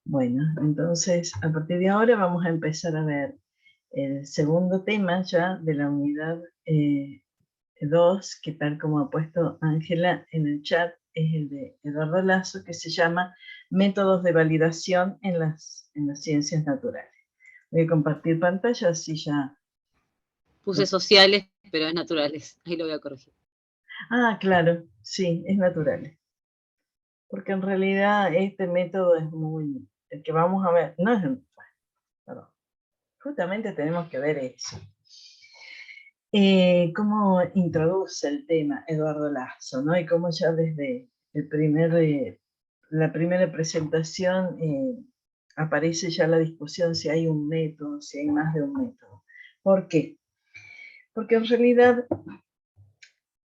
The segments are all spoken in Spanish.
Bueno, entonces a partir de ahora vamos a empezar a ver el segundo tema ya de la unidad 2, que tal como ha puesto Ángela en el chat, es el de Eduardo Lazo, que se llama Métodos de validación en las ciencias naturales. Voy a compartir pantalla, así ya... Puse sociales, pero es naturales. Ahí lo voy a corregir. Ah, claro, sí, es natural. Porque en realidad este método es muy... El que vamos a ver, no es... Perdón, justamente tenemos que ver eso. Cómo introduce el tema Eduardo Lazo, ¿no? Y cómo ya desde la primera presentación aparece ya la discusión si hay un método, si hay más de un método. ¿Por qué? Porque en realidad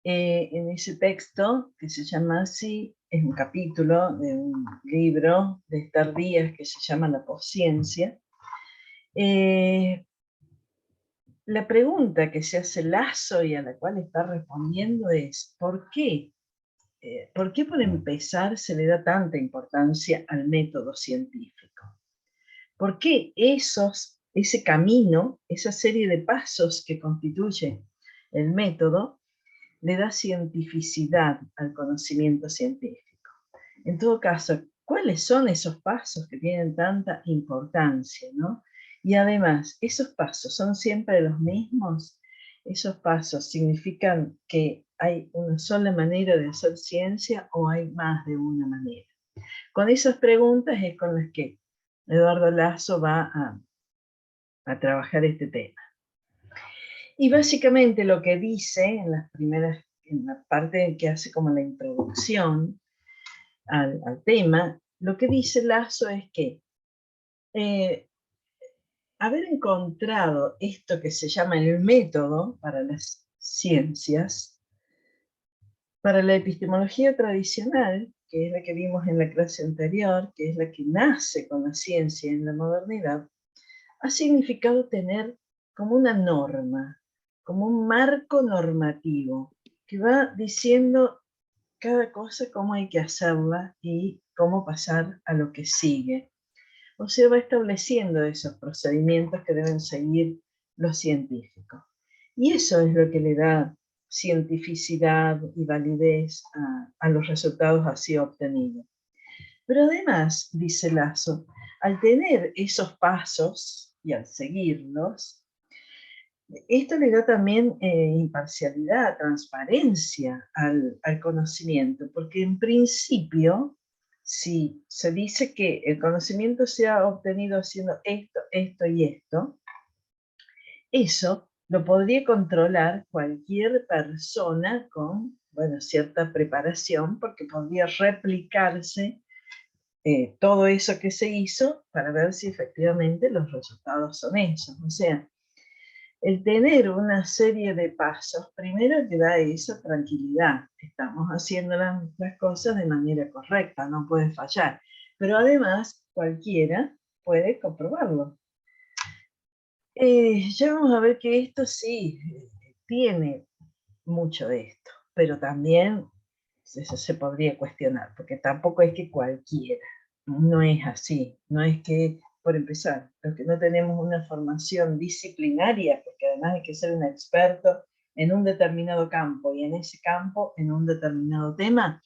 en ese texto, que se llama así, es un capítulo de un libro de Esther Díaz que se llama La posciencia. La pregunta que se hace Lazo y a la cual está respondiendo es ¿por qué? ¿Por qué por empezar se le da tanta importancia al método científico? ¿Por qué ese camino, esa serie de pasos que constituye el método, le da cientificidad al conocimiento científico? En todo caso, ¿cuáles son esos pasos que tienen tanta importancia, ¿no? Y además, ¿esos pasos son siempre los mismos? ¿Esos pasos significan que hay una sola manera de hacer ciencia o hay más de una manera? Con esas preguntas es con las que Eduardo Lazo va a trabajar este tema. Y básicamente lo que dice en la parte que hace como la introducción al tema, lo que dice Lazo es que haber encontrado esto que se llama el método para las ciencias, para la epistemología tradicional, que es la que vimos en la clase anterior, que es la que nace con la ciencia en la modernidad, ha significado tener como una norma, como un marco normativo, que va diciendo cada cosa cómo hay que hacerla y cómo pasar a lo que sigue. O sea, va estableciendo esos procedimientos que deben seguir los científicos. Y eso es lo que le da cientificidad y validez a los resultados así obtenidos. Pero además, dice Lazo, al tener esos pasos y al seguirlos, esto le da también imparcialidad, transparencia al conocimiento, porque en principio, si se dice que el conocimiento se ha obtenido haciendo esto, esto y esto, eso lo podría controlar cualquier persona con, bueno, cierta preparación, porque podría replicarse todo eso que se hizo para ver si efectivamente los resultados son esos. O sea, el tener una serie de pasos, primero te da esa tranquilidad. Estamos haciendo las cosas de manera correcta, no puede fallar. Pero además, cualquiera puede comprobarlo. Ya vamos a ver que esto sí tiene mucho de esto, pero también eso se podría cuestionar, porque tampoco es que cualquiera, no es así, no es que, por empezar, los que no tenemos una formación disciplinaria, porque además hay que ser un experto en un determinado campo y en ese campo, en un determinado tema,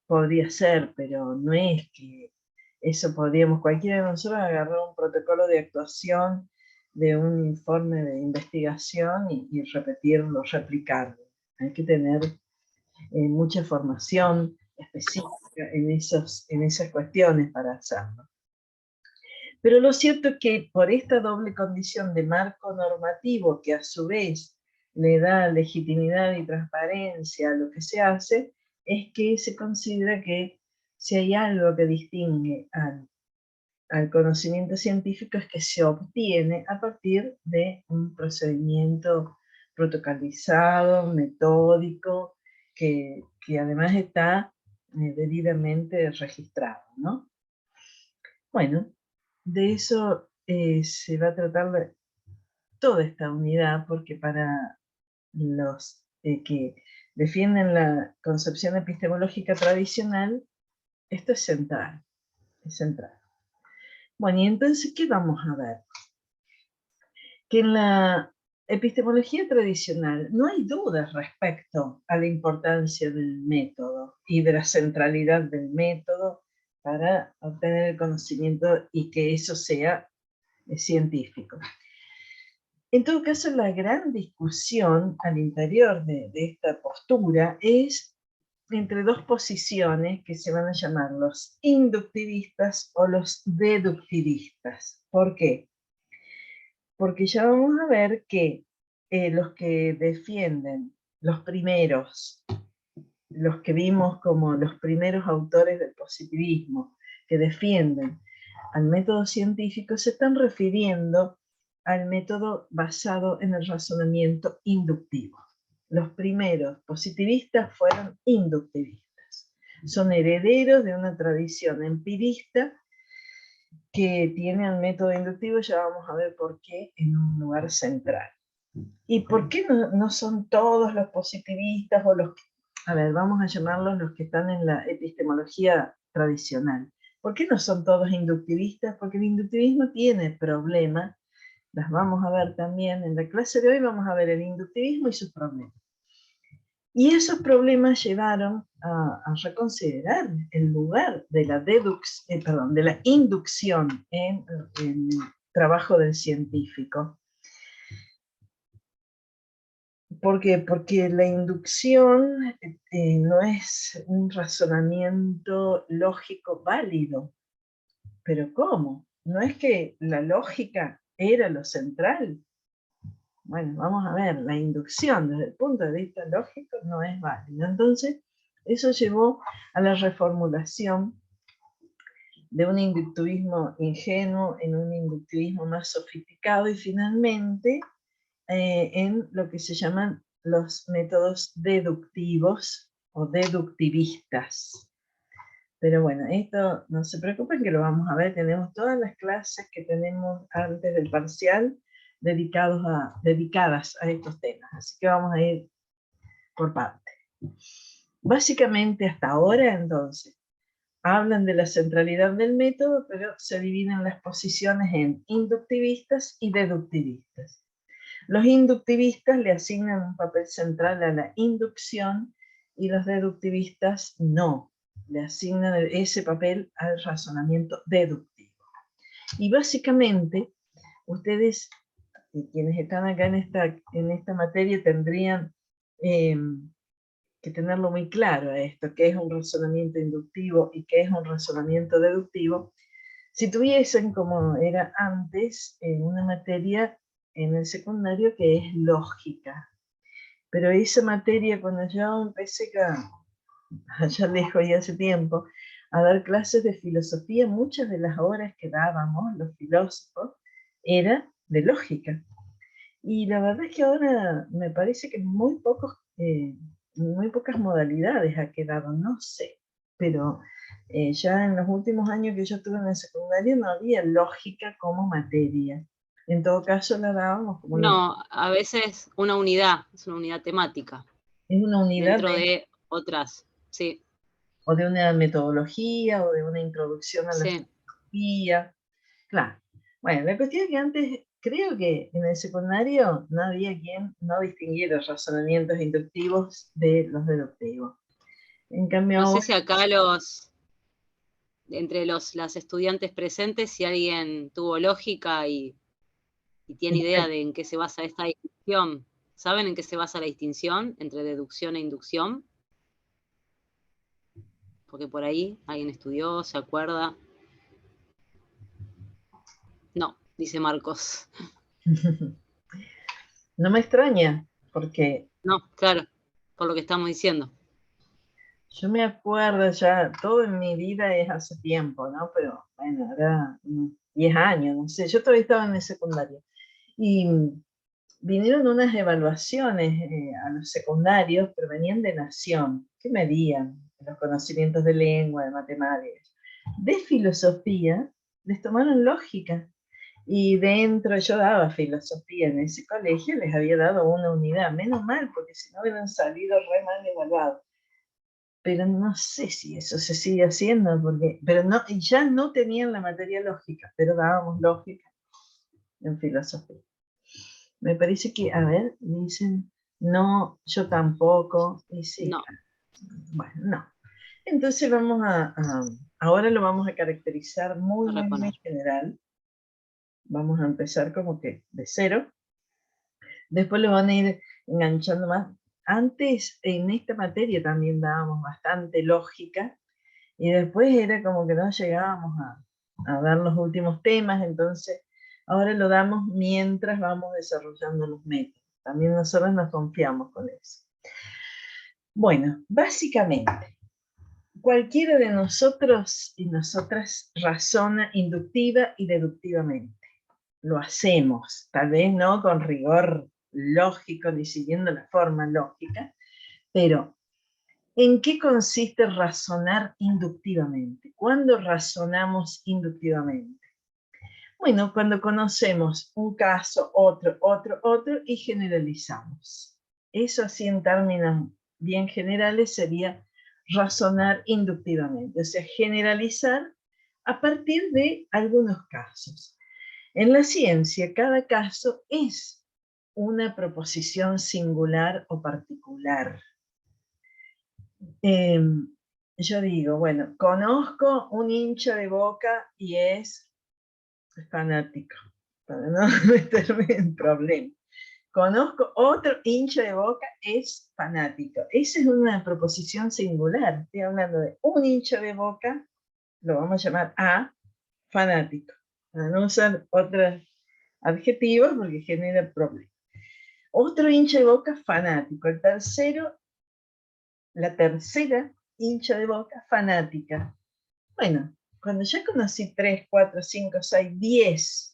podría ser, pero no es que eso podríamos, cualquiera de nosotros agarrar un protocolo de actuación de un informe de investigación y repetirlo, replicarlo. Hay que tener mucha formación específica en esas cuestiones para hacerlo. Pero lo cierto es que por esta doble condición de marco normativo que a su vez le da legitimidad y transparencia a lo que se hace, es que se considera que si hay algo que distingue al conocimiento científico es que se obtiene a partir de un procedimiento protocolizado, metódico, que además está debidamente registrado, ¿no? Bueno, de eso se va a tratar toda esta unidad, porque para los que defienden la concepción epistemológica tradicional, esto es central, es central. Bueno, y entonces, ¿qué vamos a ver? Que en la epistemología tradicional no hay dudas respecto a la importancia del método y de la centralidad del método para obtener el conocimiento y que eso sea científico. En todo caso, la gran discusión al interior de esta postura es entre dos posiciones que se van a llamar los inductivistas o los deductivistas. ¿Por qué? Porque ya vamos a ver que los que defienden, los primeros, los que vimos como los primeros autores del positivismo, que defienden al método científico, se están refiriendo al método basado en el razonamiento inductivo. Los primeros positivistas fueron inductivistas. Son herederos de una tradición empirista que tiene al método inductivo, ya vamos a ver por qué, en un lugar central. ¿Y por qué no son todos los positivistas o los que, a ver, vamos a llamarlos los que están en la epistemología tradicional? ¿Por qué no son todos inductivistas? Porque el inductivismo tiene problemas, las vamos a ver también en la clase de hoy, vamos a ver el inductivismo y sus problemas. Y esos problemas llevaron a reconsiderar el lugar de la, de la inducción en el trabajo del científico. ¿Por qué? Porque la inducción no es un razonamiento lógico válido. ¿Pero cómo? ¿No es que la lógica era lo central? Bueno, vamos a ver, la inducción desde el punto de vista lógico no es válida. Entonces, eso llevó a la reformulación de un inductivismo ingenuo en un inductivismo más sofisticado y finalmente en lo que se llaman los métodos deductivos o deductivistas. Pero bueno, esto no se preocupen que lo vamos a ver, tenemos todas las clases que tenemos antes del parcial dedicadas a estos temas, así que vamos a ir por parte. Básicamente hasta ahora entonces, hablan de la centralidad del método, pero se dividen las posiciones en inductivistas y deductivistas. Los inductivistas le asignan un papel central a la inducción y los deductivistas no, le asignan ese papel al razonamiento deductivo. Y básicamente, ustedes, quienes están acá en esta materia, tendrían que tenerlo muy claro esto, qué es un razonamiento inductivo y qué es un razonamiento deductivo. Si tuviesen, como era antes, una materia en el secundario que es lógica. Pero esa materia, cuando yo empecé allá lejos y hace tiempo, a dar clases de filosofía, muchas de las horas que dábamos los filósofos era de lógica. Y la verdad es que ahora me parece que muy pocas modalidades ha quedado, no sé, pero ya en los últimos años que yo estuve en el secundario no había lógica como materia. En todo caso la dábamos como No, a veces una unidad, es una unidad temática. es una unidad dentro de otras, sí. o de una metodología o de una introducción a la Sí. filosofía. Claro. Bueno, la cuestión es que antes, creo que en el secundario no había quien no distinguiera los razonamientos inductivos de los deductivos. En cambio No sé ahora, si acá entre las estudiantes presentes, si alguien tuvo lógica y tiene idea de en qué se basa esta distinción. ¿Saben en qué se basa la distinción entre deducción e inducción? Porque por ahí alguien estudió, se acuerda. No, dice Marcos. no me extraña, porque No, claro, por lo que estamos diciendo. yo me acuerdo ya, todo en mi vida es hace tiempo, ¿no? Pero bueno, ahora 10 años, no sé, yo todavía estaba en el secundario. Y vinieron unas evaluaciones a los secundarios, pero venían de Nación, que medían los conocimientos de lengua, de matemáticas. De filosofía, les tomaron lógica. Y dentro, yo daba filosofía en ese colegio, les había dado una unidad, menos mal, porque si no hubieran salido re mal evaluados. pero no sé si eso se sigue haciendo, pero no, ya no tenían la materia lógica, pero dábamos lógica en filosofía. Me parece que, a ver, dicen, no, yo tampoco, y sí, No. bueno, no. Entonces vamos ahora lo vamos a caracterizar muy general. Vamos a empezar como que de cero. Después lo van a ir enganchando más. Antes, en esta materia también dábamos bastante lógica, y después era como que no llegábamos a dar los últimos temas, entonces ahora lo damos mientras vamos desarrollando los métodos. También nosotros nos confiamos con eso. Bueno, básicamente, cualquiera de nosotros y nosotras razona inductiva y deductivamente. Lo hacemos, tal vez no con rigor lógico ni siguiendo la forma lógica, pero ¿en qué consiste razonar inductivamente? ¿Cuándo razonamos inductivamente? Bueno, cuando conocemos un caso, otro, y generalizamos. Eso así en términos bien generales sería razonar inductivamente, o sea, generalizar a partir de algunos casos. En la ciencia, cada caso es una proposición singular o particular. Yo digo, bueno, conozco un hincha de Boca y es fanático, para no meterme en problemas. Conozco otro hincha de Boca, es fanático. Esa es una proposición singular. Estoy hablando de un hincha de Boca, lo vamos a llamar A, fanático. Para no usar otros adjetivos porque genera problemas. Otro hincha de Boca, fanático. El tercero, la tercera hincha de Boca, fanática. Bueno, cuando ya conocí 3, 4, 5, 6, 10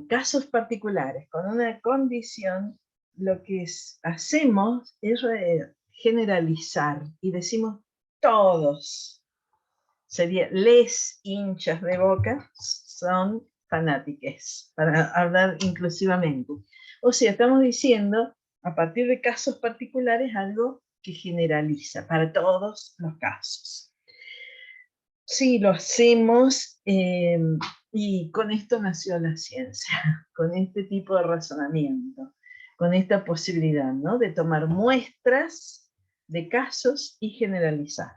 casos particulares con una condición, lo que hacemos es generalizar y decimos todos. Sería les hinchas de Boca son fanáticos, para hablar inclusivamente. O sea, estamos diciendo a partir de casos particulares algo que generaliza para todos los casos. Sí, lo hacemos y con esto nació la ciencia, con este tipo de razonamiento, con esta posibilidad, ¿no?, de tomar muestras de casos y generalizar.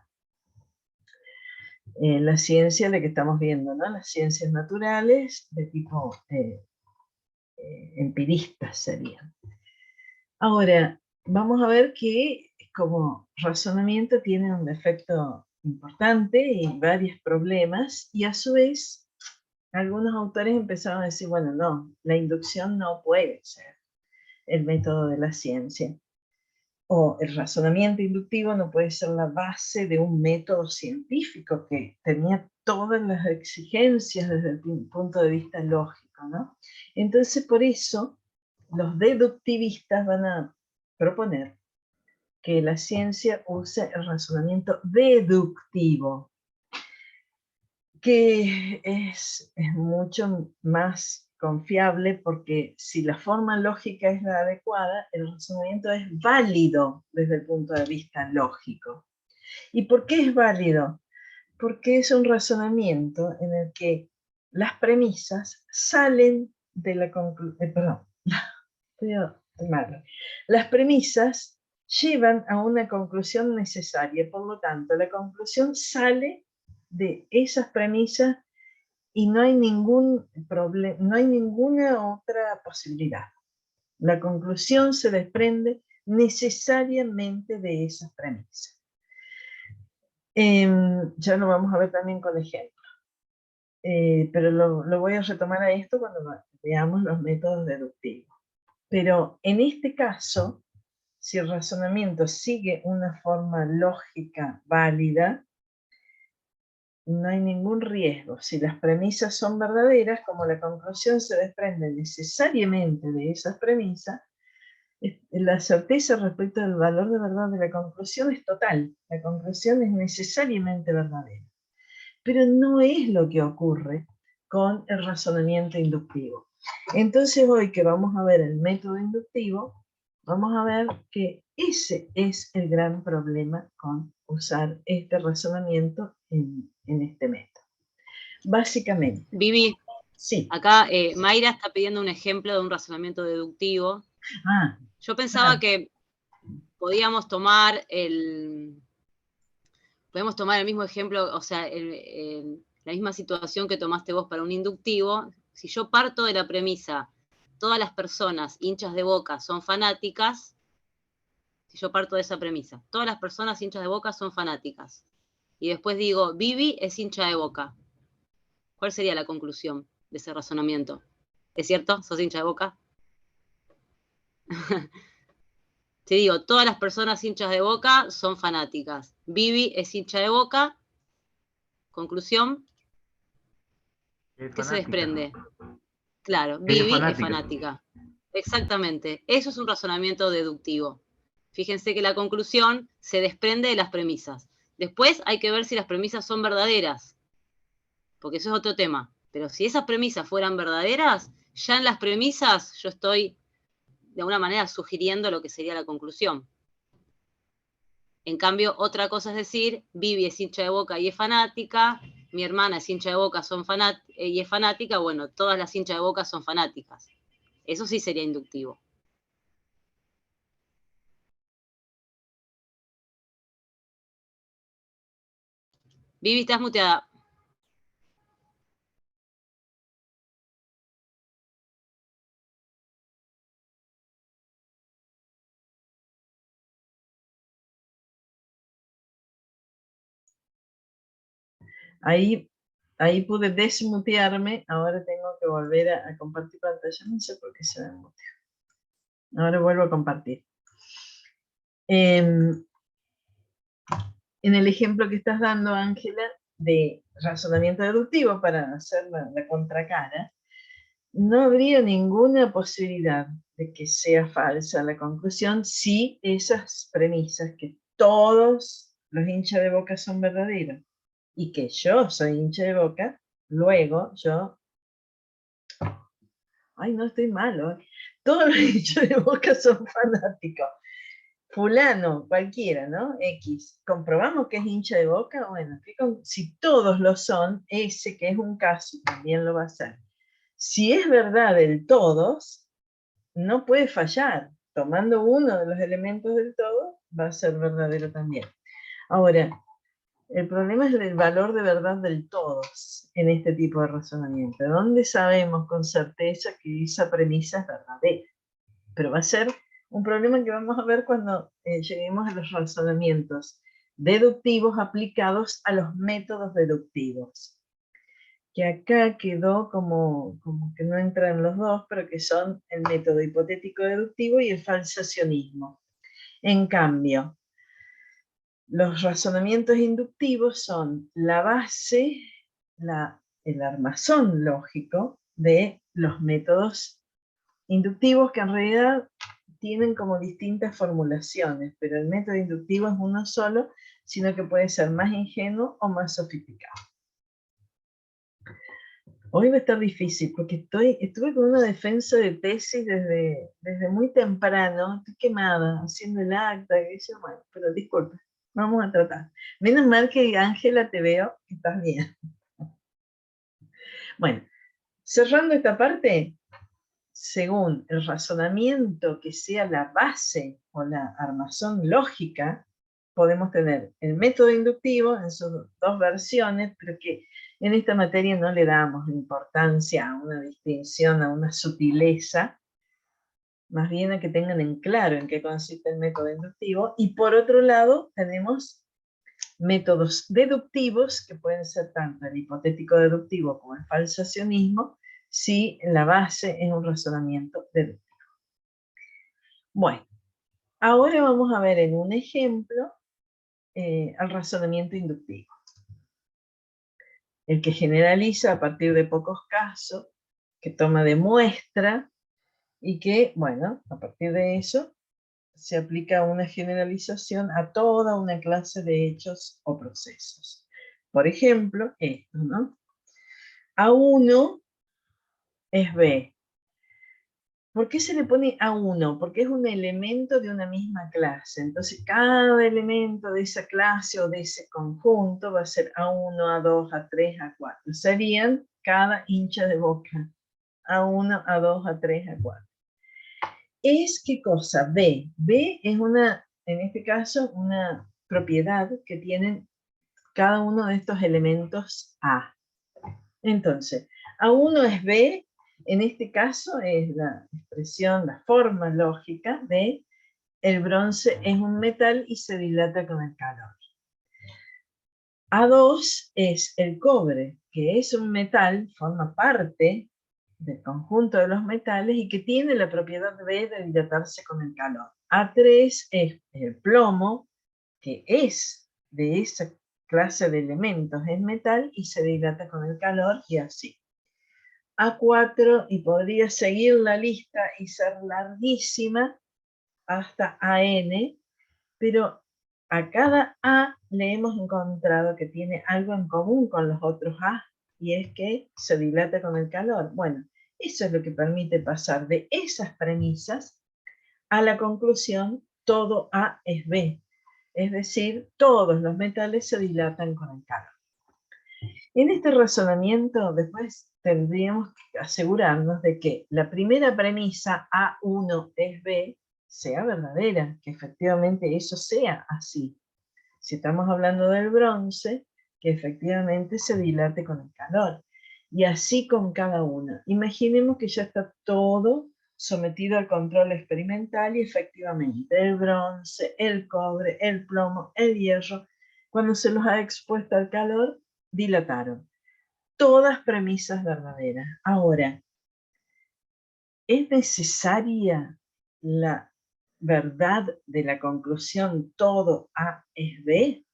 La ciencia de que estamos viendo, ¿no?, las ciencias naturales de tipo empiristas serían. Ahora, vamos a ver que como razonamiento tiene un efecto importante y varios problemas, y a su vez algunos autores empezaron a decir, bueno, no, la inducción no puede ser el método de la ciencia, o el razonamiento inductivo no puede ser la base de un método científico que tenía todas las exigencias desde el punto de vista lógico, ¿no? Entonces, por eso, los deductivistas van a proponer que la ciencia use el razonamiento deductivo, que es mucho más confiable, porque si la forma lógica es la adecuada, el razonamiento es válido desde el punto de vista lógico. ¿Y por qué es válido? Porque es un razonamiento en el que las premisas salen de la conclusión, las premisas llevan a una conclusión necesaria, por lo tanto, la conclusión sale de esas premisas y no hay ningún problema, no hay ninguna otra posibilidad. La conclusión se desprende necesariamente de esas premisas. Ya lo vamos a ver también con ejemplos. Pero lo voy a retomar a esto cuando veamos los métodos deductivos. Pero en este caso, si el razonamiento sigue una forma lógica válida, no hay ningún riesgo. Si las premisas son verdaderas, como la conclusión se desprende necesariamente de esas premisas, la certeza respecto al valor de verdad de la conclusión es total. La conclusión es necesariamente verdadera. Pero no es lo que ocurre con el razonamiento inductivo. Entonces, hoy que vamos a ver el método inductivo, vamos a ver que Ese es el gran problema con usar este razonamiento en este método. Básicamente. Vivi, sí. Acá Mayra está pidiendo un ejemplo de un razonamiento deductivo. Yo pensaba que podíamos tomar el mismo ejemplo, o sea, la misma situación que tomaste vos para un inductivo. Si yo parto de la premisa, todas las personas hinchas de Boca son fanáticas, si yo parto de esa premisa, todas las personas hinchas de Boca son fanáticas, y después digo, Vivi es hincha de Boca, ¿cuál sería la conclusión de ese razonamiento? ¿Es cierto? ¿Sos hincha de Boca? Te digo, todas las personas hinchas de Boca son fanáticas. Vivi es hincha de Boca. Conclusión. ¿Qué se desprende? Claro, Vivi es fanática. Exactamente. Eso es un razonamiento deductivo. Fíjense que la conclusión se desprende de las premisas. Después hay que ver si las premisas son verdaderas, porque eso es otro tema. Pero si esas premisas fueran verdaderas, ya en las premisas yo estoy de alguna manera sugiriendo lo que sería la conclusión. En cambio, otra cosa es decir, Vivi es hincha de Boca y es fanática, mi hermana es hincha de Boca y es fanática, bueno, todas las hinchas de Boca son fanáticas. Eso sí sería inductivo. Vivi, estás muteada. Ahí pude desmutearme, ahora tengo que volver a compartir pantalla, no sé por qué se me muteó. Ahora vuelvo a compartir. En el ejemplo que estás dando, Ángela, de razonamiento deductivo para hacer la contracara, no habría ninguna posibilidad de que sea falsa la conclusión si esas premisas que todos los hinchas de Boca son verdaderos y que yo soy hincha de Boca, luego yo... Ay, no estoy malo. Todos los hinchas de Boca son fanáticos. Fulano, cualquiera, ¿no? X. ¿Comprobamos que es hincha de Boca? Bueno, si todos lo son, ese que es un caso también lo va a ser. Si es verdad del todos, no puede fallar. Tomando uno de los elementos del todo, va a ser verdadero también. Ahora, el problema es el valor de verdad del todos en este tipo de razonamiento. ¿Dónde sabemos con certeza que esa premisa es verdadera? Pero va a ser un problema que vamos a ver cuando lleguemos a los razonamientos deductivos aplicados a los métodos deductivos. Que acá quedó como que no entran los dos, pero que son el método hipotético deductivo y el falsacionismo. En cambio, los razonamientos inductivos son la base, el armazón lógico de los métodos inductivos, que en realidad tienen como distintas formulaciones, pero el método inductivo es uno solo, sino que puede ser más ingenuo o más sofisticado. Hoy va a estar difícil porque estuve con una defensa de tesis desde muy temprano, estoy quemada, haciendo el acta, y yo, bueno, pero disculpa, vamos a tratar. Menos mal que Ángela te veo que estás bien. Bueno, cerrando esta parte, según el razonamiento que sea la base o la armazón lógica, podemos tener el método inductivo en sus dos versiones, pero que en esta materia no le damos importancia a una distinción, a una sutileza, más bien a que tengan en claro en qué consiste el método inductivo. Y por otro lado, tenemos métodos deductivos, que pueden ser tanto el hipotético deductivo como el falsacionismo, si la base es un razonamiento deductivo. Bueno, ahora vamos a ver en un ejemplo el razonamiento inductivo. El que generaliza a partir de pocos casos, que toma de muestra y que, bueno, a partir de eso se aplica una generalización a toda una clase de hechos o procesos. Por ejemplo, esto, ¿no? A1 es B. ¿Por qué se le pone A1? Porque es un elemento de una misma clase. Entonces, cada elemento de esa clase o de ese conjunto va a ser A1, A2, A3, A4. Serían cada hincha de boca. A1, A2, A3, A4. ¿Es qué cosa? B. B es una, en este caso, una propiedad que tienen cada uno de estos elementos A. Entonces, A1 es B, en este caso es la expresión, la forma lógica de el bronce es un metal y se dilata con el calor. A2 es el cobre, que es un metal, forma parte del conjunto de los metales y que tiene la propiedad B de dilatarse con el calor. A3 es el plomo, que es de esa clase de elementos, es metal y se dilata con el calor y así. A4, y podría seguir la lista y ser larguísima hasta AN, pero a cada A le hemos encontrado que tiene algo en común con los otros A, y es que se dilata con el calor. Bueno, eso es lo que permite pasar de esas premisas a la conclusión, todo A es B. Es decir, todos los metales se dilatan con el calor. En este razonamiento, después tendríamos que asegurarnos de que la primera premisa, A1 es B, sea verdadera, que efectivamente eso sea así. Si estamos hablando del bronce, que efectivamente se dilate con el calor. Y así con cada uno. Imaginemos que ya está todo sometido al control experimental y efectivamente el bronce, el cobre, el plomo, el hierro, cuando se los ha expuesto al calor, dilataron. Todas premisas verdaderas. Ahora, ¿es necesaria la verdad de la conclusión todo A es B?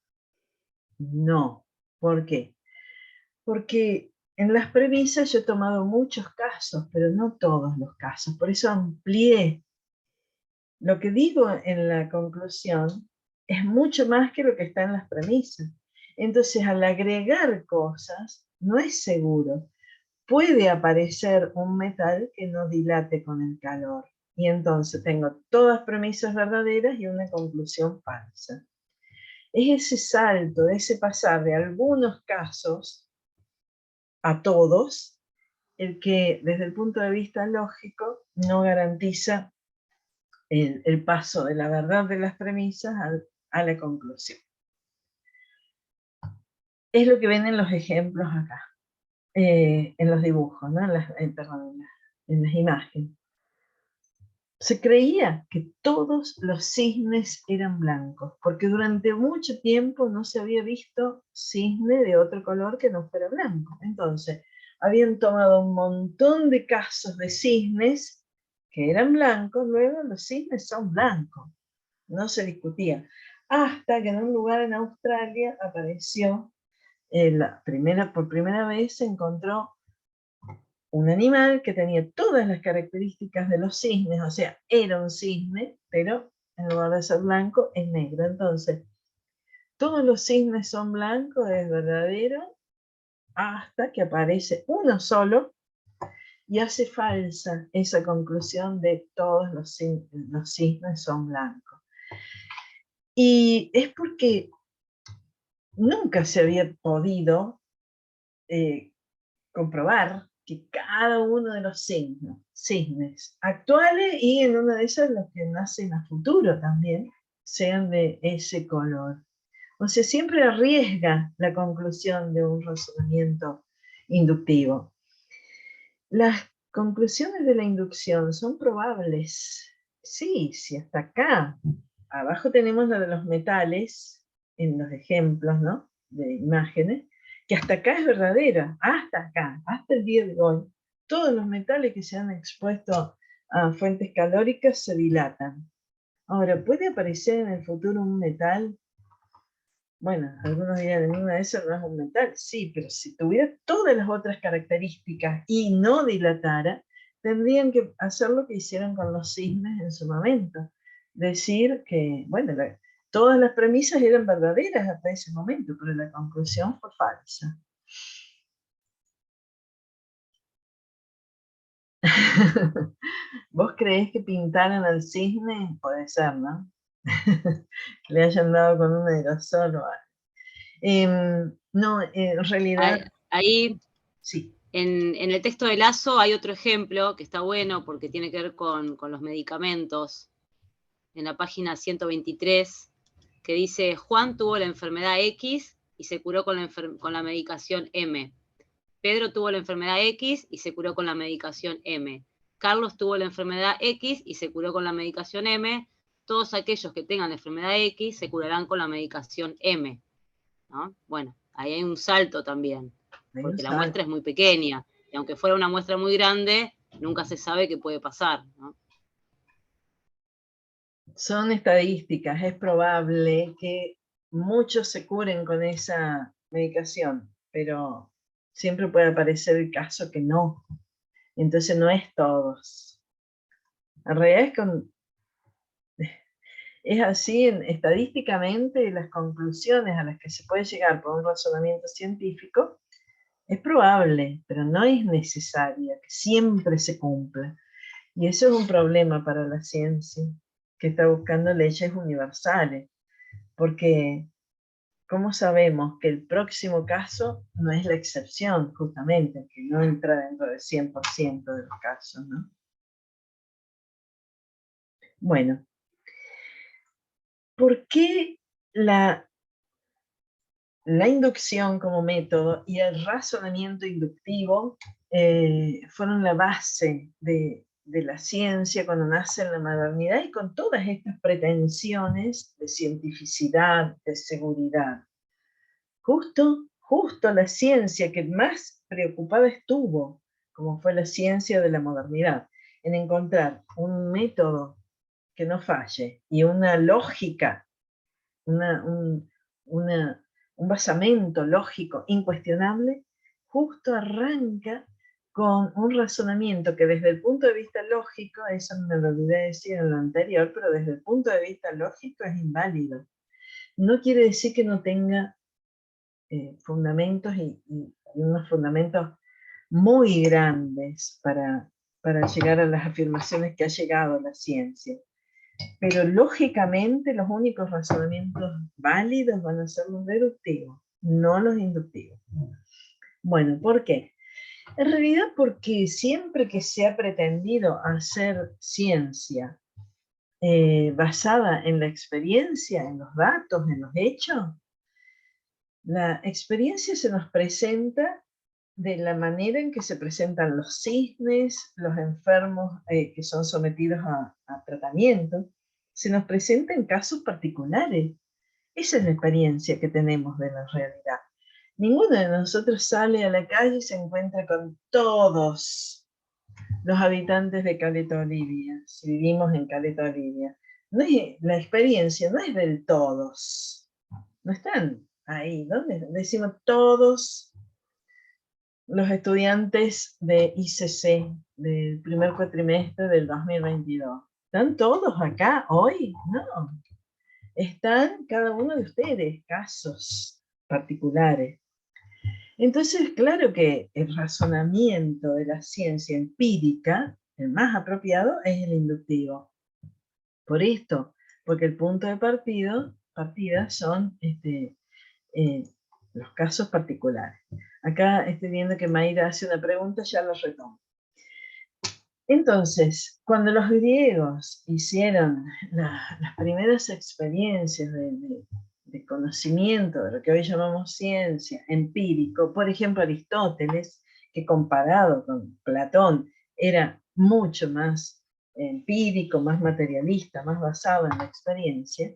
No. ¿Por qué? Porque en las premisas yo he tomado muchos casos, pero no todos los casos. Por eso amplié. Lo que digo en la conclusión es mucho más que lo que está en las premisas. Entonces, al agregar cosas, no es seguro. Puede aparecer un metal que no dilate con el calor. Y entonces tengo todas premisas verdaderas y una conclusión falsa. Es ese salto, ese pasar de algunos casos a todos, el que desde el punto de vista lógico no garantiza el paso de la verdad de las premisas a la conclusión. Es lo que ven en los ejemplos acá, en los dibujos, ¿no? Perdón, en las imágenes. Se creía que todos los cisnes eran blancos, porque durante mucho tiempo no se había visto cisne de otro color que no fuera blanco. Entonces, habían tomado un montón de casos de cisnes que eran blancos, luego los cisnes son blancos. No se discutía. Hasta que en un lugar en Australia apareció, por primera vez se encontró un animal que tenía todas las características de los cisnes, o sea, era un cisne, pero en lugar de ser blanco, es negro. Entonces, todos los cisnes son blancos, es verdadero, hasta que aparece uno solo y hace falsa esa conclusión de todos los cisnes son blancos. Y es porque nunca se había podido comprobar que cada uno de los cisnes actuales y en una de esas los que nacen a futuro también, sean de ese color. O sea, siempre arriesga la conclusión de un razonamiento inductivo. Las conclusiones de la inducción son probables. Sí, sí, hasta acá. Abajo tenemos la de los metales, en los ejemplos, ¿no? De imágenes, que hasta acá es verdadera, hasta acá, hasta el día de hoy. Todos los metales que se han expuesto a fuentes calóricas se dilatan. Ahora, ¿puede aparecer en el futuro un metal? Bueno, algunos dirán, en una de esas no es un metal. Sí, pero si tuviera todas las otras características y no dilatara, tendrían que hacer lo que hicieron con los cisnes en su momento. Decir que, bueno, todas las premisas eran verdaderas hasta ese momento, pero la conclusión fue falsa. ¿Vos creés que pintaron al cisne? Puede ser, ¿no? Que le hayan dado con un aerosol o algo. No, en realidad, Ahí, sí. en el texto de Lazo hay otro ejemplo que está bueno porque tiene que ver con los medicamentos. En la página 123, que dice, Juan tuvo la enfermedad X y se curó con la medicación M. Pedro tuvo la enfermedad X y se curó con la medicación M. Carlos tuvo la enfermedad X y se curó con la medicación M. Todos aquellos que tengan la enfermedad X se curarán con la medicación M, ¿no? Bueno, ahí hay un salto también, porque la muestra es muy pequeña, y aunque fuera una muestra muy grande, nunca se sabe qué puede pasar, ¿no? Son estadísticas, es probable que muchos se curen con esa medicación, pero siempre puede aparecer el caso que no. Entonces no es todos. En realidad es así, estadísticamente las conclusiones a las que se puede llegar por un razonamiento científico es probable, pero no es necesaria que siempre se cumpla. Y eso es un problema para la ciencia, que está buscando leyes universales, porque ¿cómo sabemos que el próximo caso no es la excepción, justamente, que no entra dentro del 100% de los casos, ¿no? Bueno, ¿por qué la inducción como método y el razonamiento inductivo fueron la base de la ciencia cuando nace en la modernidad y con todas estas pretensiones de cientificidad, de seguridad? Justo la ciencia que más preocupada estuvo, como fue la ciencia de la modernidad, en encontrar un método que no falle y una lógica, un basamento lógico incuestionable, justo arranca con un razonamiento que desde el punto de vista lógico, eso me lo olvidé decir en lo anterior, pero desde el punto de vista lógico es inválido. No quiere decir que no tenga fundamentos y unos fundamentos muy grandes para llegar a las afirmaciones que ha llegado la ciencia. Pero lógicamente los únicos razonamientos válidos van a ser los deductivos, no los inductivos. Bueno, ¿por qué? En realidad porque siempre que se ha pretendido hacer ciencia basada en la experiencia, en los datos, en los hechos, la experiencia se nos presenta de la manera en que se presentan los cisnes, los enfermos que son sometidos a tratamiento, se nos presenta en casos particulares. Esa es la experiencia que tenemos de la realidad. Ninguno de nosotros sale a la calle y se encuentra con todos los habitantes de Caleta Olivia, si vivimos en Caleta Olivia. No es, la experiencia no es del todos. No están ahí. ¿Dónde decimos todos los estudiantes de ICC del primer cuatrimestre del 2022? ¿Están todos acá hoy? No. Están cada uno de ustedes, casos particulares. Entonces, claro que el razonamiento de la ciencia empírica, el más apropiado, es el inductivo. Por esto, porque el punto de partida son los casos particulares. Acá estoy viendo que Mayra hace una pregunta, ya lo retomo. Entonces, cuando los griegos hicieron las primeras experiencias de conocimiento de lo que hoy llamamos ciencia, empírico, por ejemplo Aristóteles, que comparado con Platón era mucho más empírico, más materialista, más basado en la experiencia,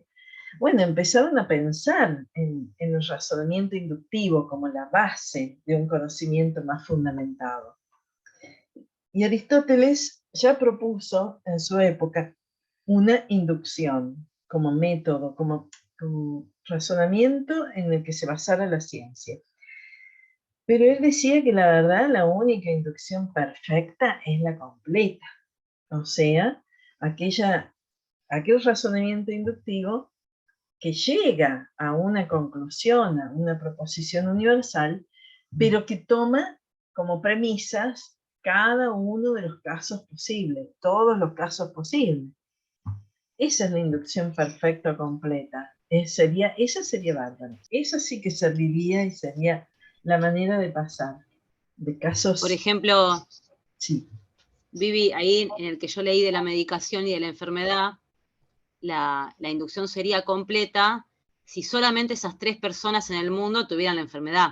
bueno, empezaron a pensar en el razonamiento inductivo como la base de un conocimiento más fundamentado. Y Aristóteles ya propuso en su época una inducción como método, como razonamiento en el que se basara la ciencia. Pero él decía que la verdad la única inducción perfecta es la completa, o sea, aquel razonamiento inductivo que llega a una conclusión, a una proposición universal, pero que toma como premisas cada uno de los casos posibles, todos los casos posibles. Esa es la inducción perfecta o completa. Esa sería bárbara. Esa sí que serviría y sería la manera de pasar de casos... Por ejemplo, sí. Vivi, ahí en el que yo leí de la medicación y de la enfermedad, la inducción sería completa si solamente esas 3 personas en el mundo tuvieran la enfermedad.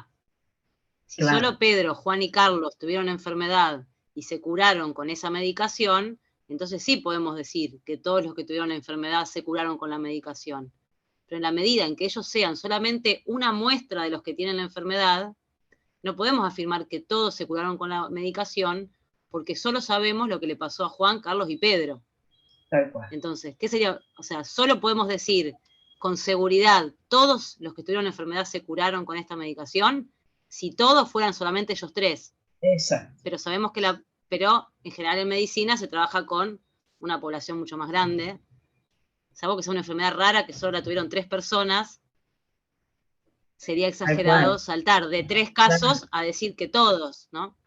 Si Claro. solo Pedro, Juan y Carlos tuvieron la enfermedad y se curaron con esa medicación, entonces sí podemos decir que todos los que tuvieron la enfermedad se curaron con la medicación. Pero en la medida en que ellos sean solamente una muestra de los que tienen la enfermedad, no podemos afirmar que todos se curaron con la medicación, porque solo sabemos lo que le pasó a Juan, Carlos y Pedro. Tal cual. Entonces, ¿qué sería? O sea, solo podemos decir con seguridad, todos los que tuvieron la enfermedad se curaron con esta medicación, si todos fueran solamente ellos 3. Exacto. Pero sabemos que pero en general en medicina se trabaja con una población mucho más grande, salvo que sea una enfermedad rara que solo la tuvieron 3 personas, sería exagerado saltar de 3 casos a decir que todos, ¿no?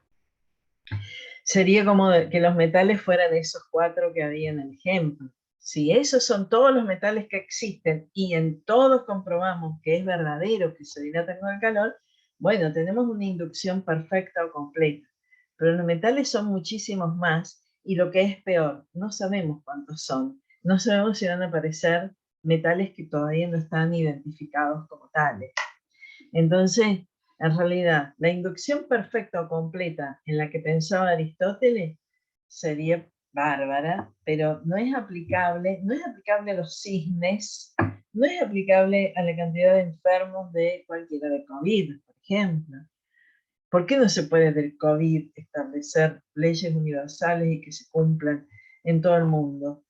Sería como que los metales fueran esos 4 que había en el ejemplo. Si esos son todos los metales que existen y en todos comprobamos que es verdadero que se dilatan con el calor, bueno, tenemos una inducción perfecta o completa. Pero los metales son muchísimos más y lo que es peor, no sabemos cuántos son. No sabemos si van a aparecer metales que todavía no están identificados como tales. Entonces, en realidad, la inducción perfecta o completa en la que pensaba Aristóteles sería bárbara, pero no es aplicable a los cisnes, no es aplicable a la cantidad de enfermos de cualquiera de COVID, por ejemplo. ¿Por qué no se puede del COVID establecer leyes universales y que se cumplan en todo el mundo?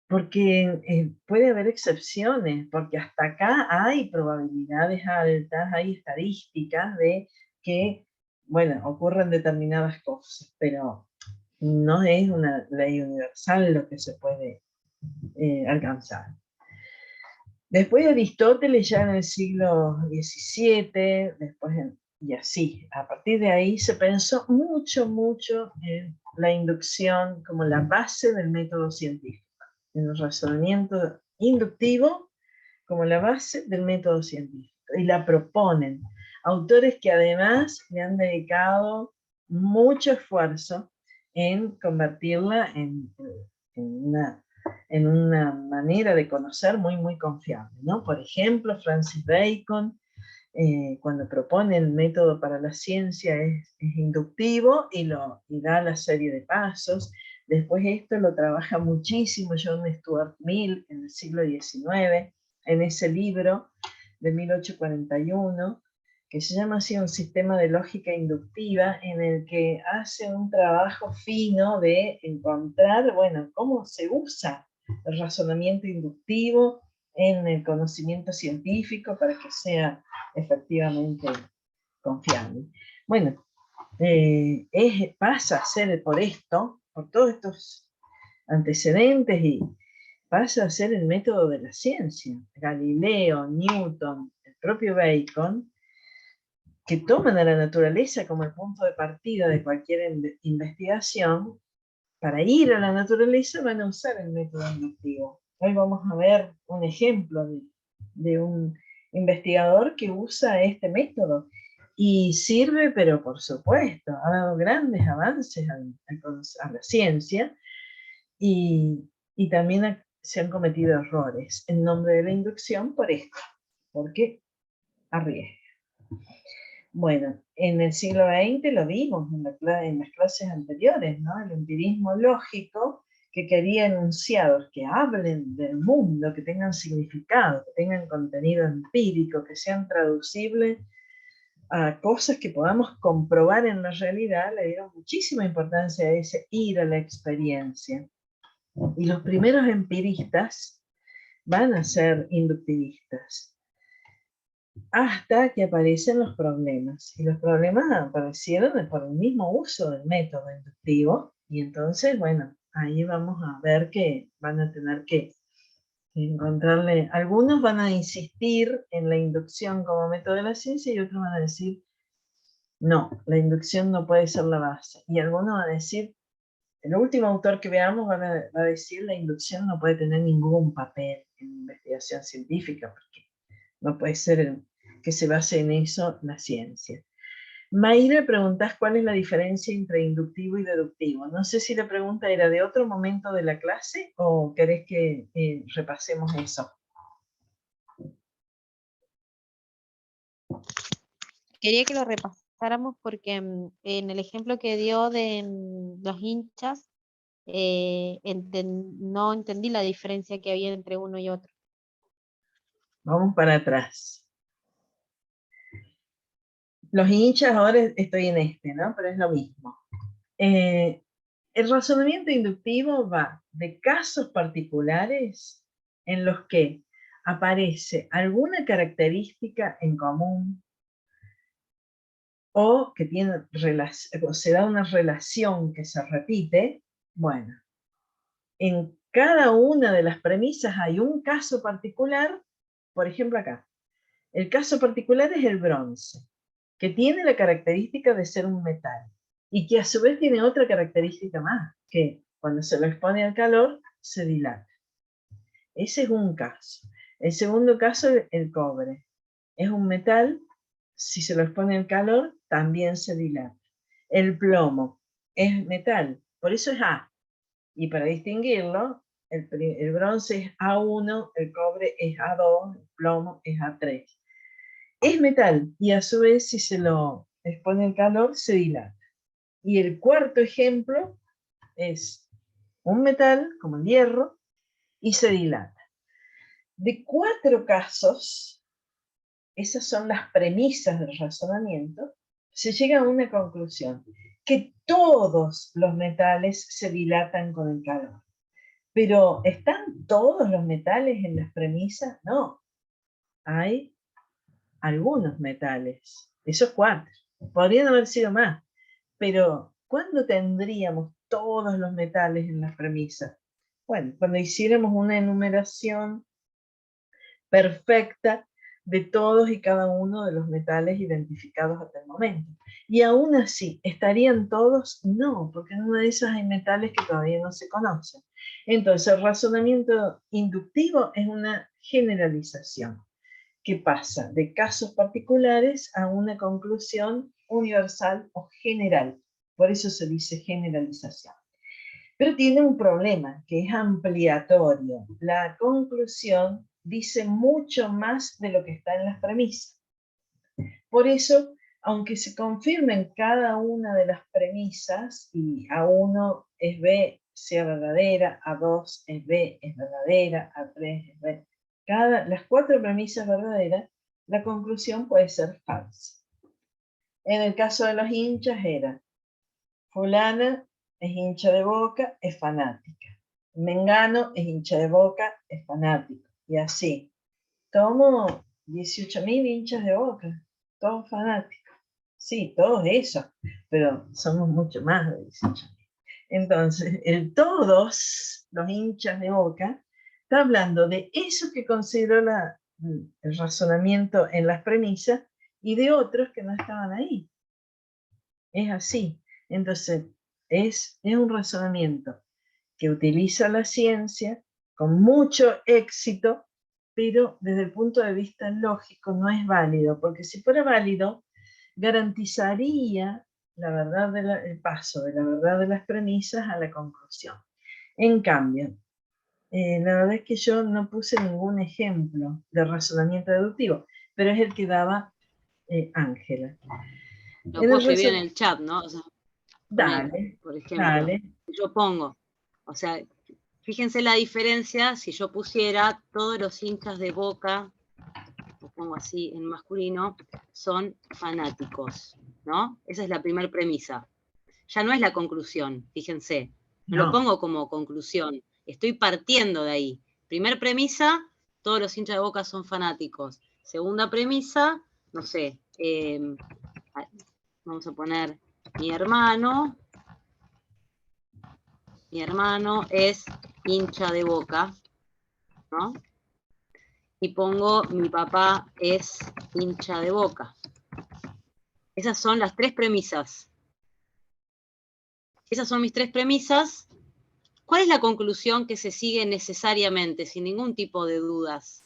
Porque puede haber excepciones, porque hasta acá hay probabilidades altas, hay estadísticas de que, bueno, ocurren determinadas cosas, pero no es una ley universal lo que se puede alcanzar. Después de Aristóteles, ya en el siglo XVII, y así, a partir de ahí se pensó mucho en la inducción como la base del método científico, en el razonamiento inductivo como la base del método científico, y la proponen autores que además le han dedicado mucho esfuerzo en convertirla en una manera de conocer muy confiable, ¿no? Por ejemplo, Francis Bacon, cuando propone el método para la ciencia es inductivo y da la serie de pasos. Después esto lo trabaja muchísimo John Stuart Mill en el siglo XIX, en ese libro de 1841, que se llama así Un sistema de lógica inductiva, en el que hace un trabajo fino de encontrar, bueno, cómo se usa el razonamiento inductivo en el conocimiento científico para que sea efectivamente confiable. Bueno, pasa a ser por todos estos antecedentes, y pasa a ser el método de la ciencia. Galileo, Newton, el propio Bacon, que toman a la naturaleza como el punto de partida de cualquier investigación, para ir a la naturaleza van a usar el método inductivo. Hoy vamos a ver un ejemplo de un investigador que usa este método y sirve, pero por supuesto, ha dado grandes avances a la ciencia, y también se han cometido errores en nombre de la inducción por esto, porque arriesga. Bueno, en el siglo XX lo vimos en las clases anteriores, ¿no? El empirismo lógico, que quería enunciados que hablen del mundo, que tengan significado, que tengan contenido empírico, que sean traducibles a cosas que podamos comprobar en la realidad. Le dieron muchísima importancia a ese ir a la experiencia. Y los primeros empiristas van a ser inductivistas, hasta que aparecen los problemas. Y los problemas aparecieron por el mismo uso del método inductivo, y entonces, bueno, ahí vamos a ver que van a tener que encontrarle, algunos van a insistir en la inducción como método de la ciencia y otros van a decir, No, la inducción no puede ser la base. Y algunos van a decir, el último autor que veamos va a decir la inducción no puede tener ningún papel en investigación científica, porque no puede ser que se base en eso la ciencia. Mayra, preguntás cuál es la diferencia entre inductivo y deductivo. No sé si la pregunta era de otro momento de la clase o querés que repasemos eso. Quería que lo repasáramos porque en el ejemplo que dio de los hinchas, no entendí la diferencia que había entre uno y otro. Vamos para atrás. Los hinchas, ahora estoy en este, ¿no? Pero es lo mismo. El razonamiento inductivo va de casos particulares en los que aparece alguna característica en común o que o se da una relación que se repite. Bueno, en cada una de las premisas hay un caso particular. Por ejemplo acá, el caso particular es el bronce, que tiene la característica de ser un metal y que a su vez tiene otra característica más, que cuando se lo expone al calor se dilata. Ese es un caso. El segundo caso, el cobre. Es un metal, si se lo expone al calor, también se dilata. El plomo es metal, por eso es A. Y para distinguirlo, el bronce es A1, el cobre es A2, el plomo es A3. Es metal y a su vez si se lo expone al calor se dilata. Y el cuarto ejemplo es un metal como el hierro y se dilata. De 4 casos, esas son las premisas del razonamiento, se llega a una conclusión, que todos los metales se dilatan con el calor. Pero ¿están todos los metales en las premisas? No. Hay algunos metales, esos 4. Podrían haber sido más, pero ¿cuándo tendríamos todos los metales en las premisas? Bueno, cuando hiciéramos una enumeración perfecta de todos y cada uno de los metales identificados hasta el momento. Y aún así, ¿estarían todos? No, porque en una de esas hay metales que todavía no se conocen. Entonces, el razonamiento inductivo es una generalización que pasa de casos particulares a una conclusión universal o general. Por eso se dice generalización. Pero tiene un problema, que es ampliatorio. La conclusión dice mucho más de lo que está en las premisas. Por eso, aunque se confirmen cada una de las premisas, y A1 es B, sea verdadera, A2 es B, es verdadera, A3 es B, las 4 premisas verdaderas, la conclusión puede ser falsa. En el caso de los hinchas era, fulana es hincha de Boca, es fanática. Mengano es hincha de Boca, es fanático. Y así. Tomo 18.000 hinchas de Boca, todos fanáticos. Sí, todos esos, pero somos mucho más de 18.000. Entonces, todos los hinchas de Boca está hablando de eso que consideró el razonamiento en las premisas y de otros que no estaban ahí. Es así. Entonces, es un razonamiento que utiliza la ciencia con mucho éxito, pero desde el punto de vista lógico no es válido, porque si fuera válido, garantizaría la verdad el paso de la verdad de las premisas a la conclusión. En cambio, la verdad es que yo no puse ningún ejemplo de razonamiento deductivo, pero es el que daba Ángela. Lo puedo escribir en el chat, ¿no? O sea, dale, por ejemplo, dale. yo pongo, o sea, fíjense la diferencia si yo pusiera todos los hinchas de Boca, lo pongo así en masculino, son fanáticos, ¿no? Esa es la primera premisa. Ya no es la conclusión, fíjense. No lo pongo como conclusión, estoy partiendo de ahí. Primer premisa, todos los hinchas de Boca son fanáticos. Segunda premisa, no sé, vamos a poner mi hermano es hincha de Boca, ¿no? Y pongo mi papá es hincha de Boca. Esas son las 3 premisas. Esas son mis 3 premisas. ¿Cuál es la conclusión que se sigue necesariamente, sin ningún tipo de dudas?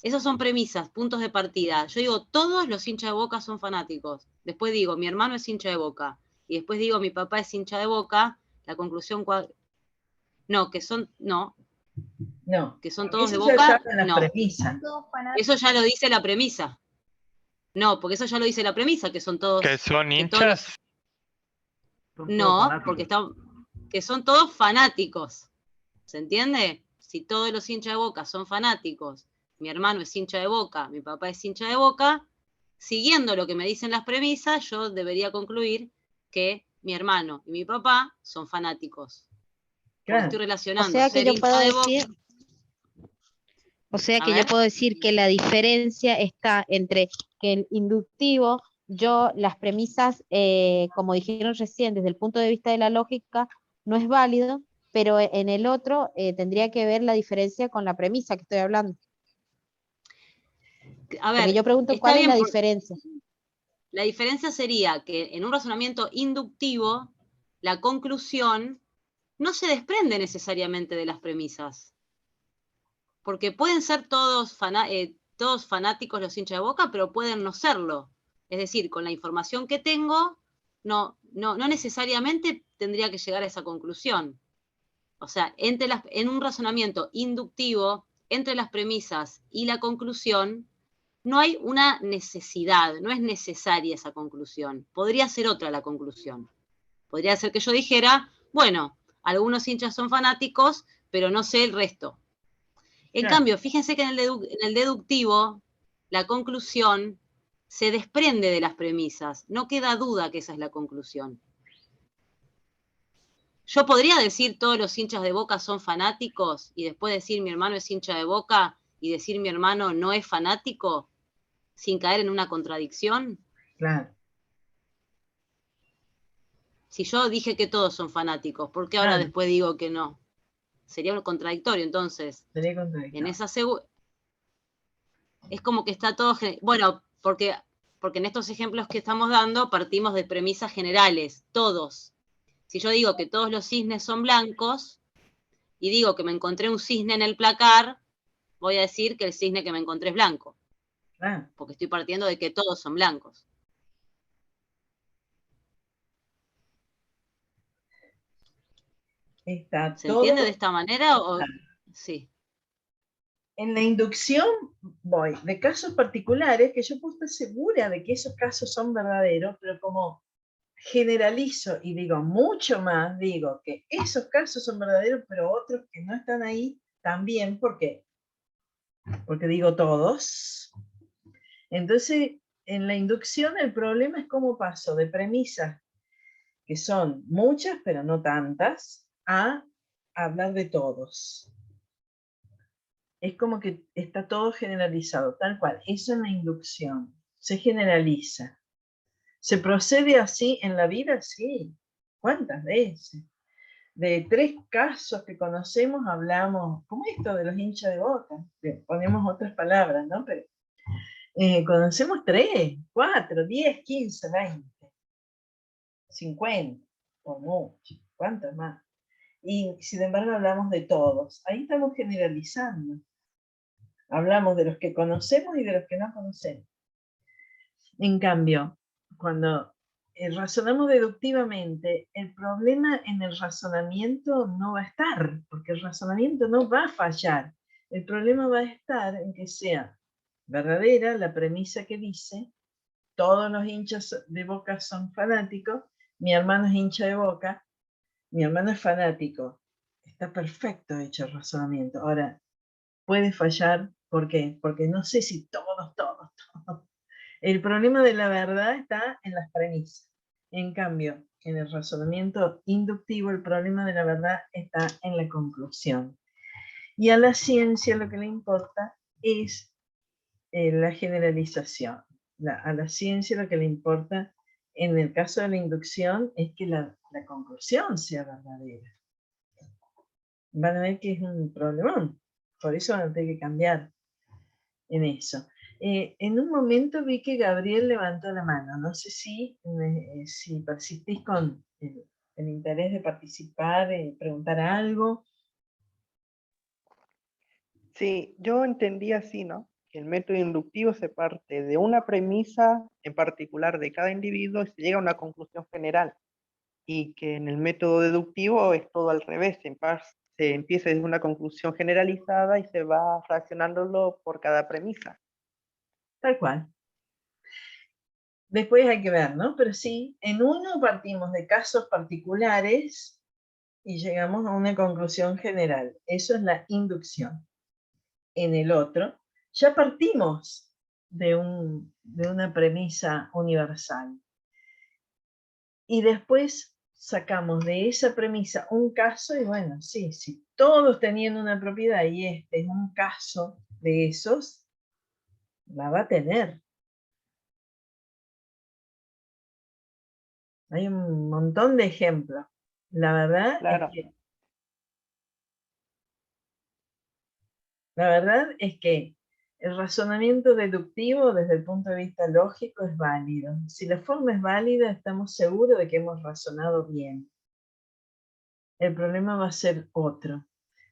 Esas son premisas, puntos de partida. Yo digo, todos los hinchas de Boca son fanáticos. Después digo, mi hermano es hincha de Boca. Y después digo, mi papá es hincha de Boca. La conclusión, no, que son, no. No. Que son todos de Eso ya Boca, está en las no. premisas. Eso ya lo dice la premisa. No, porque eso ya lo dice la premisa, que son todos... ¿Que son que hinchas? no, porque que son todos fanáticos. ¿Se entiende? Si todos los hinchas de Boca son fanáticos, mi hermano es hincha de Boca, mi papá es hincha de Boca, siguiendo lo que me dicen las premisas, yo debería concluir que mi hermano y mi papá son fanáticos. Porque estoy relacionando O sea que ser yo hincha puedo de decir, Boca. o sea A que yo ver. puedo decir que la diferencia está entre que el inductivo, las premisas, como dijeron recién, desde el punto de vista de la lógica, no es válido, pero en el otro tendría que ver la diferencia con la premisa que estoy hablando. A ver, Porque yo pregunto está cuál es bien la diferencia. La diferencia sería que en un razonamiento inductivo, la conclusión no se desprende necesariamente de las premisas. Porque pueden ser todos fanáticos los hinchas de Boca, pero pueden no serlo. Es decir, con la información que tengo, no necesariamente tendría que llegar a esa conclusión. O sea, en un razonamiento inductivo, entre las premisas y la conclusión, no hay una necesidad, no es necesaria esa conclusión. Podría ser otra la conclusión. Podría ser que yo dijera, bueno, algunos hinchas son fanáticos, pero no sé el resto. En cambio, fíjense que en el deductivo, la conclusión se desprende de las premisas. No queda duda que esa es la conclusión. Yo podría decir todos los hinchas de Boca son fanáticos y después decir mi hermano es hincha de Boca y decir mi hermano no es fanático sin caer en una contradicción. Claro. Si yo dije que todos son fanáticos, ¿por qué ahora después digo que no? Sería un contradictorio, entonces. Sería contradictorio. En esa es como que está todo... Bueno, porque en estos ejemplos que estamos dando partimos de premisas generales, todos. Si yo digo que todos los cisnes son blancos y digo que me encontré un cisne en el placar, voy a decir que el cisne que me encontré es blanco. Porque estoy partiendo de que todos son blancos. ¿Se entiende de esta manera? Sí. En la inducción voy de casos particulares que yo puedo estar segura de que esos casos son verdaderos, pero como generalizo y digo mucho más, digo que esos casos son verdaderos, pero otros que no están ahí también, ¿por qué? Porque digo todos. Entonces, en la inducción el problema es cómo paso de premisas, que son muchas, pero no tantas, a hablar de todos. Es como que está todo generalizado, tal cual. Eso es la inducción. Se generaliza. ¿Se procede así en la vida? Sí. ¿Cuántas veces? De 3 casos que conocemos hablamos, como esto de los hinchas de Boca. Ponemos otras palabras, ¿no? Pero conocemos 3, 4, 10, 15, 20, 50, o mucho. ¿Cuántos más? Y sin embargo hablamos de todos. Ahí estamos generalizando. Hablamos de los que conocemos y de los que no conocemos. En cambio, cuando razonamos deductivamente, el problema en el razonamiento no va a estar, porque el razonamiento no va a fallar. El problema va a estar en que sea verdadera la premisa que dice, todos los hinchas de Boca son fanáticos, mi hermano es hincha de Boca, mi hermano es fanático. Está perfecto hecho el razonamiento. Ahora, puede fallar, ¿por qué? Porque no sé si todos. El problema de la verdad está en las premisas. En cambio, en el razonamiento inductivo, el problema de la verdad está en la conclusión. Y a la ciencia lo que le importa es la generalización. A la ciencia lo que le importa, en el caso de la inducción, es que la conclusión sea verdadera. Van a ver que es un problemón. Por eso van a tener que cambiar en eso. En un momento vi que Gabriel levantó la mano. No sé si persistís con el interés de participar, preguntar algo. Sí, yo entendí así, ¿no? Que el método inductivo se parte de una premisa en particular de cada individuo y se llega a una conclusión general. Y que en el método deductivo es todo al revés, se empieza desde una conclusión generalizada y se va fraccionándolo por cada premisa. Tal cual. Después hay que ver, ¿no? Pero sí, en uno partimos de casos particulares y llegamos a una conclusión general. Eso es la inducción. En el otro, ya partimos de una premisa universal. Y después sacamos de esa premisa un caso y bueno, sí, si todos tenían una propiedad y este es un caso de esos, la va a tener. Hay un montón de ejemplos. La verdad Claro. es que el razonamiento deductivo desde el punto de vista lógico es válido. Si la forma es válida, estamos seguros de que hemos razonado bien. El problema va a ser otro.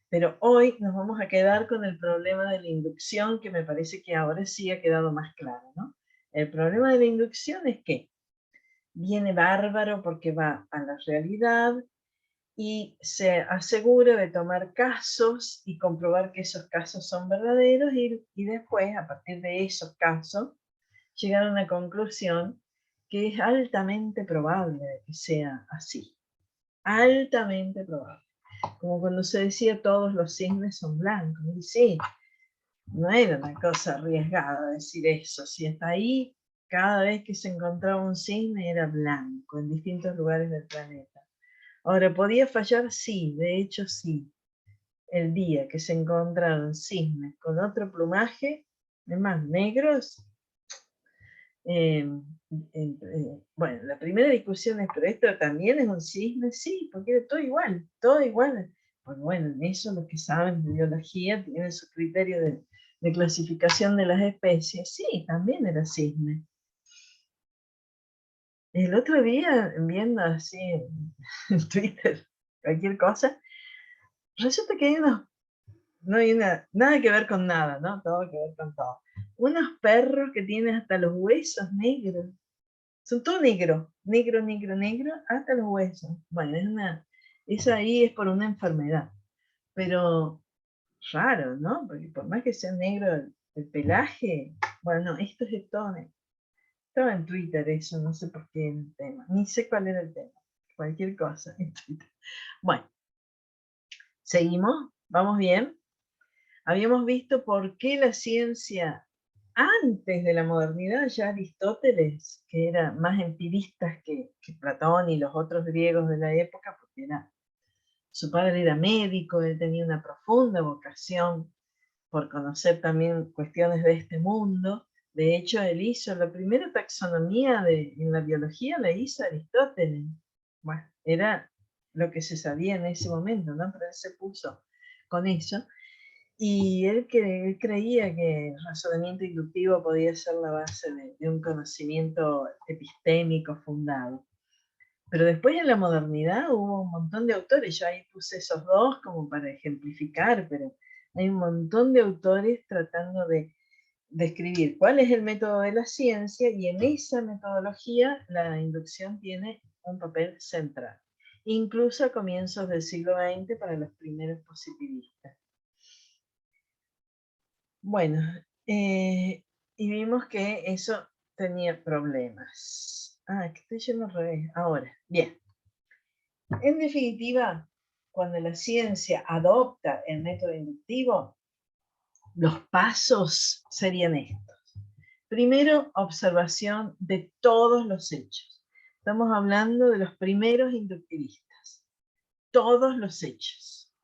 Pero hoy nos vamos a quedar con el problema de la inducción, que me parece que ahora sí ha quedado más claro, ¿no? El problema de la inducción es que viene bárbaro porque va a la realidad y se asegura de tomar casos y comprobar que esos casos son verdaderos y después, a partir de esos casos, llegar a una conclusión que es altamente probable de que sea así. Altamente probable. Como cuando se decía todos los cisnes son blancos. Y sí, no era una cosa arriesgada decir eso. Si hasta ahí, cada vez que se encontraba un cisne era blanco en distintos lugares del planeta. Ahora, ¿podía fallar? Sí, de hecho sí. El día que se encontraron cisnes con otro plumaje, además negros, bueno, la primera discusión es, ¿pero esto también es un cisne? Sí, porque era todo igual, todo igual. Pues bueno, en eso los que saben de biología tienen su criterio de clasificación de las especies. Sí, también era cisne. El otro día, viendo así en Twitter, cualquier cosa, resulta que hay no hay nada que ver con nada, ¿no? Todo que ver con todo. Unos perros que tienen hasta los huesos negros. Son todo negro, negro, negro, negro, hasta los huesos. Bueno, eso ahí es por una enfermedad. Pero raro, ¿no? Porque por más que sea negro el pelaje, bueno, esto es de todo negro. Estaba en Twitter eso, no sé por qué el tema. Ni sé cuál era el tema. Cualquier cosa en Twitter. Bueno, seguimos, vamos bien. Habíamos visto por qué la ciencia, antes de la modernidad, ya Aristóteles, que era más empirista que Platón y los otros griegos de la época, porque su padre era médico, él tenía una profunda vocación por conocer también cuestiones de este mundo. De hecho, él hizo la primera taxonomía en la biología, la hizo Aristóteles. Bueno, era lo que se sabía en ese momento, ¿no? Pero él se puso con eso. Y él creía que el razonamiento inductivo podía ser la base de un conocimiento epistémico fundado. Pero después en la modernidad hubo un montón de autores, yo ahí puse esos dos como para ejemplificar, pero hay un montón de autores tratando de describir cuál es el método de la ciencia y en esa metodología la inducción tiene un papel central, incluso a comienzos del siglo XX para los primeros positivistas. Bueno, y vimos que eso tenía problemas. Que estoy yendo al revés. Ahora, bien. En definitiva, cuando la ciencia adopta el método inductivo, los pasos serían estos. Primero, observación de todos los hechos. Estamos hablando de los primeros inductivistas. Todos los hechos.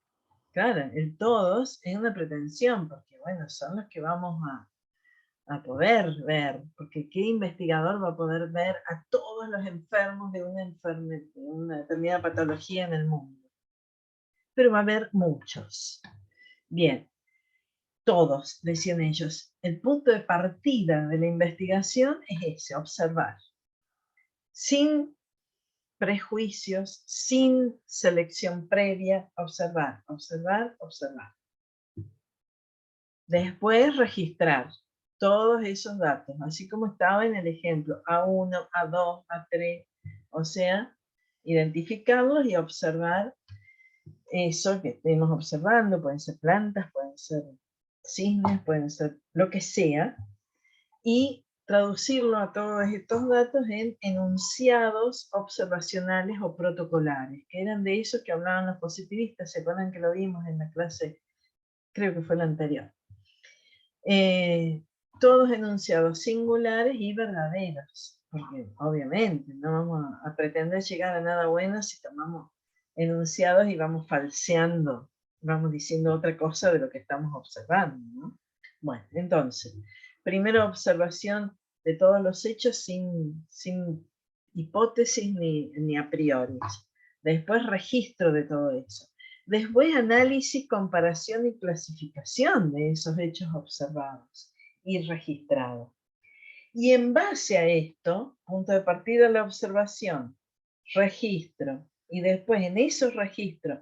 Claro, el todos es una pretensión, porque bueno, son los que vamos a poder ver, porque ¿qué investigador va a poder ver a todos los enfermos de una determinada patología en el mundo? Pero va a haber muchos. Bien, todos, decían ellos, el punto de partida de la investigación es ese, observar. Sin prejuicios, sin selección previa, observar, observar, observar. Después registrar todos esos datos, así como estaba en el ejemplo, A1, A2, A3, o sea, identificarlos y observar eso que estemos observando, pueden ser plantas, pueden ser cisnes, pueden ser lo que sea, y traducirlo a todos estos datos en enunciados observacionales o protocolares, que eran de esos que hablaban los positivistas. ¿Se acuerdan que lo vimos en la clase? Creo que fue la anterior. Todos enunciados singulares y verdaderos, porque obviamente no vamos a pretender llegar a nada bueno si tomamos enunciados y vamos falseando, vamos diciendo otra cosa de lo que estamos observando, ¿no? Bueno, entonces, primero observación de todos los hechos sin hipótesis ni a priori. Después registro de todo eso. Después análisis, comparación y clasificación de esos hechos observados y registrados. Y en base a esto, punto de partida la observación, registro, y después en esos registros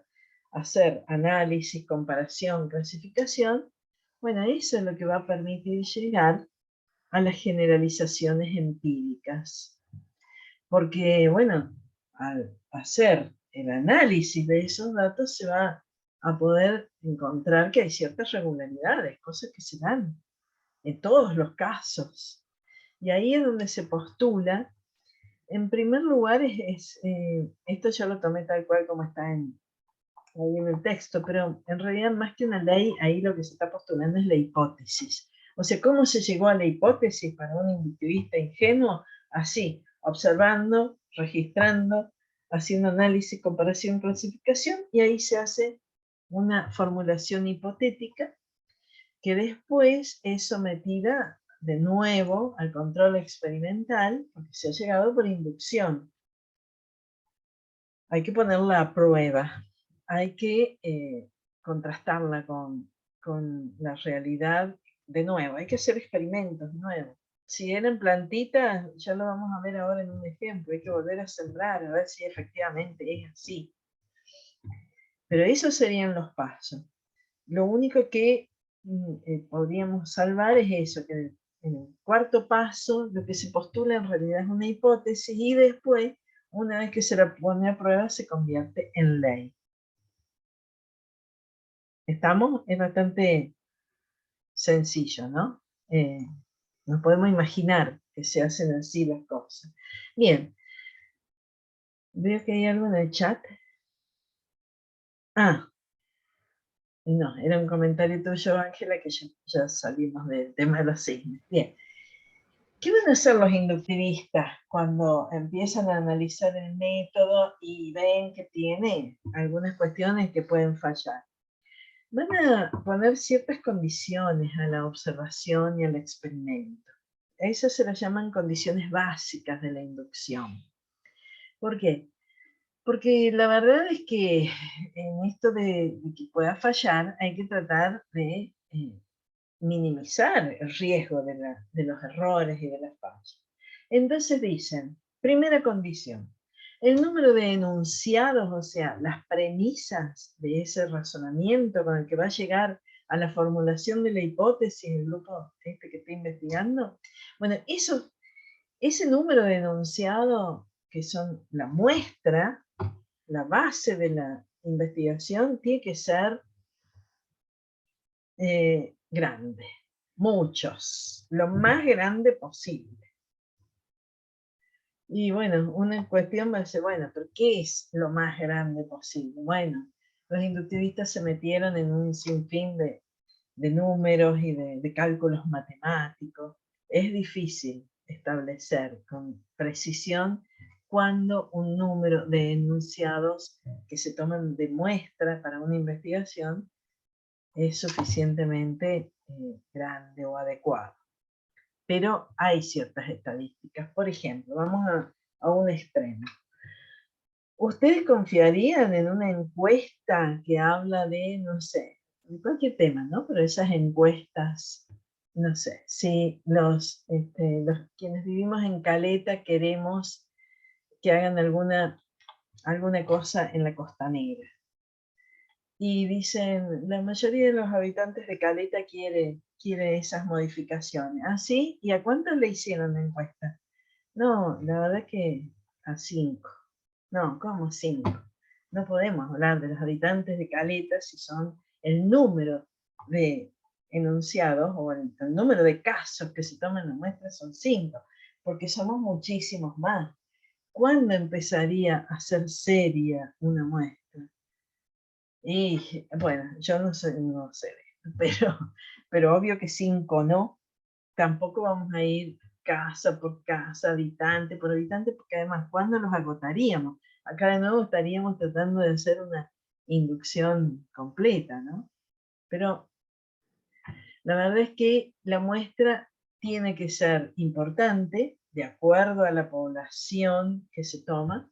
hacer análisis, comparación, clasificación, bueno, eso es lo que va a permitir llegar a las generalizaciones empíricas. Porque, bueno, al hacer el análisis de esos datos se va a poder encontrar que hay ciertas regularidades, cosas que se dan en todos los casos. Y ahí es donde se postula, en primer lugar, esto ya lo tomé tal cual como está ahí en el texto, pero en realidad más que una ley, ahí lo que se está postulando es la hipótesis. O sea, ¿cómo se llegó a la hipótesis para un inductivista ingenuo? Así, observando, registrando, haciendo análisis, comparación, clasificación, y ahí se hace una formulación hipotética que después es sometida de nuevo al control experimental, porque se ha llegado por inducción. Hay que ponerla a prueba, hay que contrastarla con la realidad de nuevo, hay que hacer experimentos de nuevo. Si eran plantitas, ya lo vamos a ver ahora en un ejemplo, hay que volver a sembrar, a ver si efectivamente es así. Pero esos serían los pasos. Lo único que podríamos salvar es eso, que en el cuarto paso lo que se postula en realidad es una hipótesis y después, una vez que se la pone a prueba, se convierte en ley. ¿Estamos? Es bastante sencillo, ¿no? Nos podemos imaginar que se hacen así las cosas. Bien. Veo que hay algo en el chat. Ah. No, era un comentario tuyo, Ángela, que ya salimos del tema de los cisnes. Bien. ¿Qué van a hacer los inductivistas cuando empiezan a analizar el método y ven que tiene algunas cuestiones que pueden fallar? Van a poner ciertas condiciones a la observación y al experimento. Esas se las llaman condiciones básicas de la inducción. ¿Por qué? Porque la verdad es que en esto de que pueda fallar hay que tratar de minimizar el riesgo de los errores y de las fallas. Entonces dicen, primera condición, el número de enunciados, o sea, las premisas de ese razonamiento con el que va a llegar a la formulación de la hipótesis del grupo que está investigando, bueno, ese número de enunciados que son la muestra, la base de la investigación, tiene que ser grande, muchos, lo más grande posible. Y bueno, una cuestión va a ser, bueno, pero ¿qué es lo más grande posible? Bueno, los inductivistas se metieron en un sinfín de números y de cálculos matemáticos. Es difícil establecer con precisión cuando un número de enunciados que se toman de muestra para una investigación es suficientemente grande o adecuado. Pero hay ciertas estadísticas. Por ejemplo, vamos a un extremo. ¿Ustedes confiarían en una encuesta que habla de, no sé, de cualquier tema, ¿no? Pero esas encuestas, no sé, si los quienes vivimos en Caleta queremos que hagan alguna cosa en la Costanera. Y dicen, la mayoría de los habitantes de Caleta quiere esas modificaciones. ¿Ah, sí? ¿Y a cuántos le hicieron la encuesta? No, la verdad es que a 5. No, ¿cómo 5? No podemos hablar de los habitantes de Caleta si son el número de enunciados o el número de casos que se toman en la muestra son 5, porque somos muchísimos más. ¿Cuándo empezaría a ser seria una muestra? Y bueno, yo no sé pero obvio que 5 no. Tampoco vamos a ir casa por casa, habitante por habitante, porque además, ¿cuándo los agotaríamos? Acá de nuevo estaríamos tratando de hacer una inducción completa, ¿no? Pero la verdad es que la muestra tiene que ser importante, de acuerdo a la población que se toma,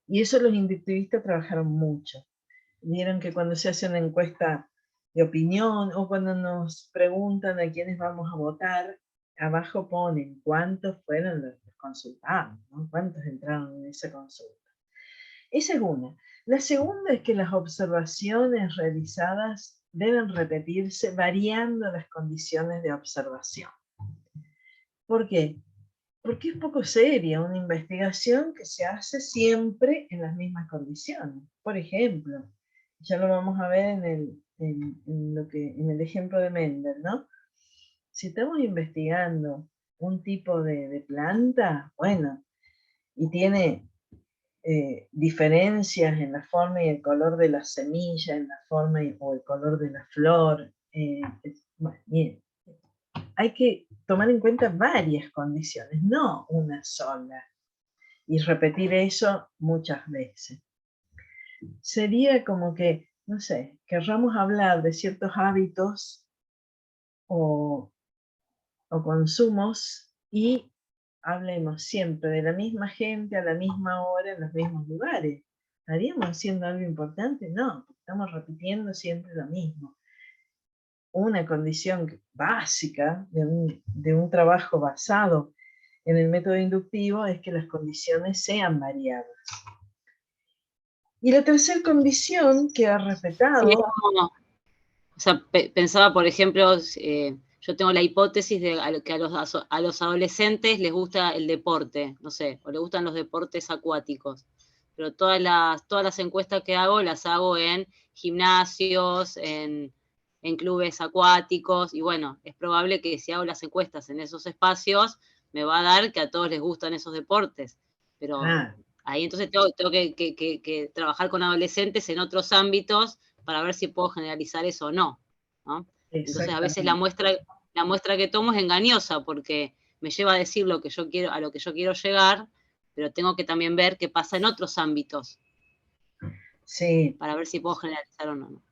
y eso los inductivistas trabajaron mucho. Vieron que cuando se hace una encuesta de opinión o cuando nos preguntan a quiénes vamos a votar, abajo ponen cuántos fueron los consultados, ¿no? Cuántos entraron en esa consulta. Esa es una. La segunda es que las observaciones realizadas deben repetirse variando las condiciones de observación. ¿Por qué? Porque es poco seria una investigación que se hace siempre en las mismas condiciones. Por ejemplo, ya lo vamos a ver en el ejemplo de Mendel, ¿no? Si estamos investigando un tipo de planta, bueno, y tiene diferencias en la forma y el color de la semilla, en la forma o el color de la flor, bueno, bien, hay que tomar en cuenta varias condiciones, no una sola, y repetir eso muchas veces. Sería como que, no sé, querramos hablar de ciertos hábitos o consumos y hablemos siempre de la misma gente a la misma hora en los mismos lugares. ¿Estaríamos haciendo algo importante? No, estamos repitiendo siempre lo mismo. Una condición básica de un trabajo basado en el método inductivo es que las condiciones sean variadas. Y la tercera condición que ha respetado... Sí, o sea, pensaba, por ejemplo, yo tengo la hipótesis de que a los adolescentes les gusta el deporte, no sé, o les gustan los deportes acuáticos. Pero todas las encuestas que hago las hago en gimnasios, en clubes acuáticos, y bueno, es probable que si hago las encuestas en esos espacios, me va a dar que a todos les gustan esos deportes. Pero ahí entonces tengo que trabajar con adolescentes en otros ámbitos para ver si puedo generalizar eso o no, ¿no? Entonces a veces la muestra que tomo es engañosa porque me lleva a decir lo que yo quiero, a lo que yo quiero llegar, pero tengo que también ver qué pasa en otros ámbitos. Sí. Para ver si puedo generalizar o no.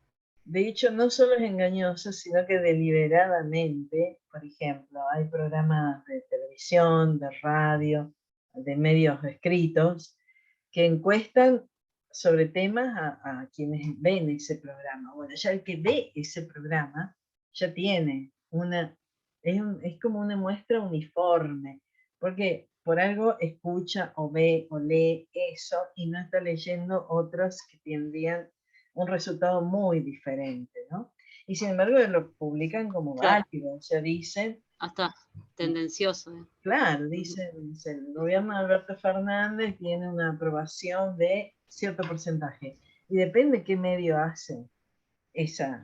De hecho, no solo es engañoso, sino que deliberadamente, por ejemplo, hay programas de televisión, de radio, de medios escritos, que encuestan sobre temas a quienes ven ese programa. Bueno, ya el que ve ese programa ya tiene es como una muestra uniforme, porque por algo escucha o ve o lee eso y no está leyendo otros que tendrían un resultado muy diferente, ¿no? Y sin embargo lo publican como válido, o sea, dicen... Hasta tendencioso. Claro, dicen, el gobierno de Alberto Fernández tiene una aprobación de cierto porcentaje. Y depende qué medio hace esa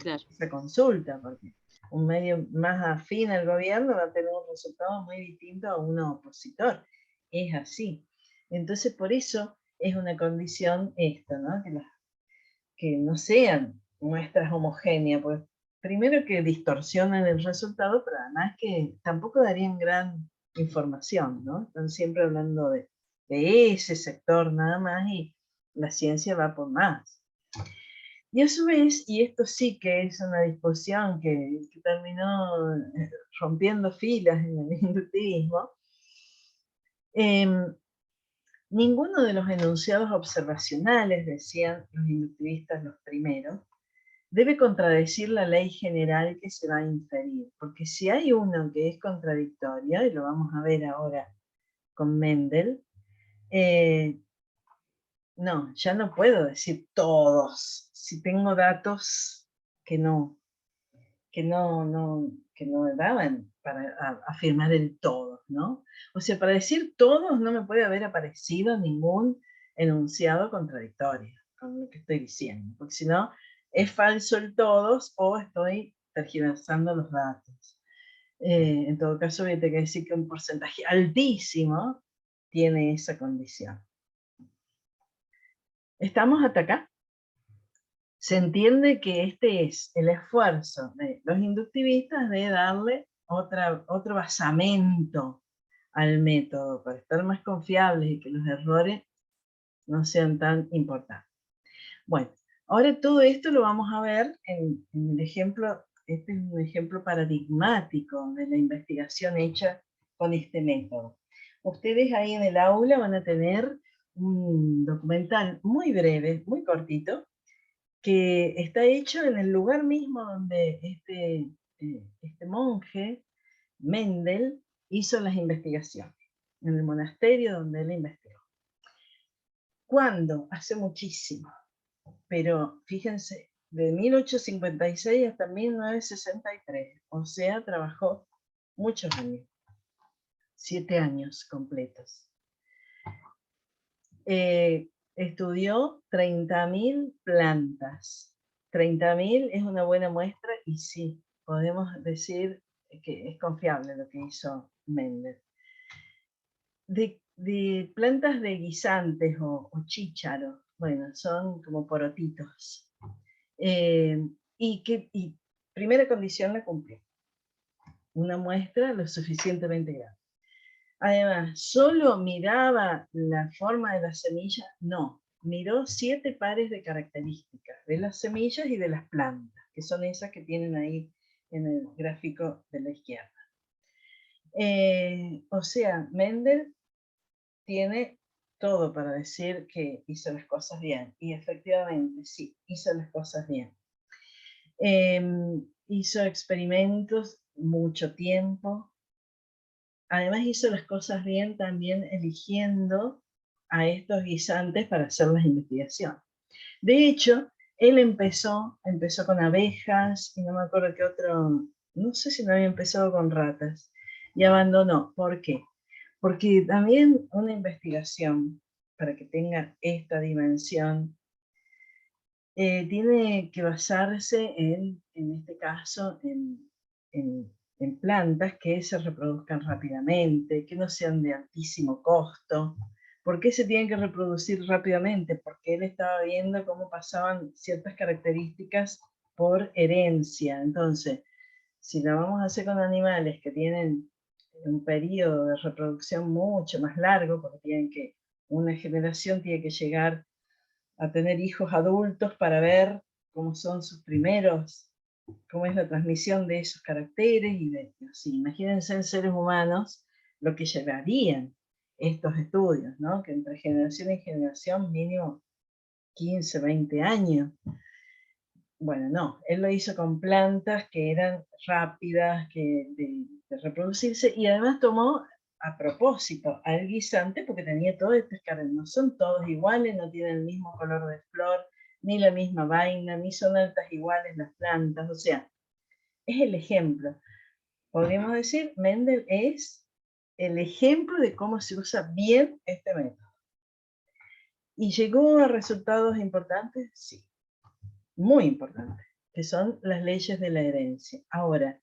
consulta, porque un medio más afín al gobierno va a tener un resultado muy distinto a un opositor. Es así. Entonces, por eso es una condición esto, ¿no? Que no sean muestras homogéneas, pues primero que distorsionan el resultado, pero además que tampoco darían gran información, ¿no? Están siempre hablando de ese sector nada más y la ciencia va por más. Y a su vez, y esto sí que es una discusión que terminó rompiendo filas en el inductivismo, ninguno de los enunciados observacionales, decían los inductivistas los primeros, debe contradecir la ley general que se va a inferir, porque si hay uno que es contradictorio, y lo vamos a ver ahora con Mendel, no, ya no puedo decir todos, si tengo datos que no daban para afirmar el todo, ¿no? O sea, para decir todos no me puede haber aparecido ningún enunciado contradictorio con lo que estoy diciendo, porque si no, es falso el todos o estoy tergiversando los datos. En todo caso, voy a tener que decir que un porcentaje altísimo tiene esa condición. ¿Estamos hasta acá? Se entiende que este es el esfuerzo de los inductivistas de darle otro basamento al método para estar más confiables y que los errores no sean tan importantes. Bueno, ahora todo esto lo vamos a ver en el ejemplo. Este es un ejemplo paradigmático de la investigación hecha con este método. Ustedes ahí en el aula van a tener un documental muy breve, muy cortito, que está hecho en el lugar mismo donde este monje, Mendel, hizo las investigaciones, en el monasterio donde él investigó. ¿Cuándo? Hace muchísimo, pero fíjense, de 1856 hasta 1963, o sea, trabajó muchos años, 7 años completos. Estudió 30.000 plantas. 30.000 es una buena muestra y sí, podemos decir que es confiable lo que hizo Mendel. De plantas de guisantes o chícharos, bueno, son como porotitos. Y primera condición la cumplió. Una muestra lo suficientemente grande. Además, ¿solo miraba la forma de la semilla? No, miró 7 pares de características de las semillas y de las plantas, que son esas que tienen ahí en el gráfico de la izquierda. O sea, Mendel tiene todo para decir que hizo las cosas bien, y efectivamente, sí, hizo las cosas bien. Hizo experimentos mucho tiempo. Además hizo las cosas bien también eligiendo a estos guisantes para hacer las investigaciones. De hecho, él empezó con abejas y no me acuerdo qué otro, no sé si no había empezado con ratas, y abandonó. ¿Por qué? Porque también una investigación, para que tenga esta dimensión, tiene que basarse en este caso, en plantas que se reproduzcan rápidamente, que no sean de altísimo costo. ¿Por qué se tienen que reproducir rápidamente? Porque él estaba viendo cómo pasaban ciertas características por herencia. Entonces, si la vamos a hacer con animales que tienen un periodo de reproducción mucho más largo, porque una generación tiene que llegar a tener hijos adultos para ver cómo son sus primeros, cómo es la transmisión de esos caracteres, y así. Imagínense en seres humanos lo que llevarían estos estudios, ¿no? Que entre generación y generación mínimo 15, 20 años. Bueno, no, él lo hizo con plantas que eran rápidas de reproducirse, y además tomó a propósito al guisante porque tenía todas estas características. No son todos iguales, no tienen el mismo color de flor, ni la misma vaina, ni son altas iguales las plantas. O sea, es el ejemplo. Podríamos decir, Mendel es el ejemplo de cómo se usa bien este método. ¿Y llegó a resultados importantes? Sí, muy importantes, que son las leyes de la herencia. Ahora,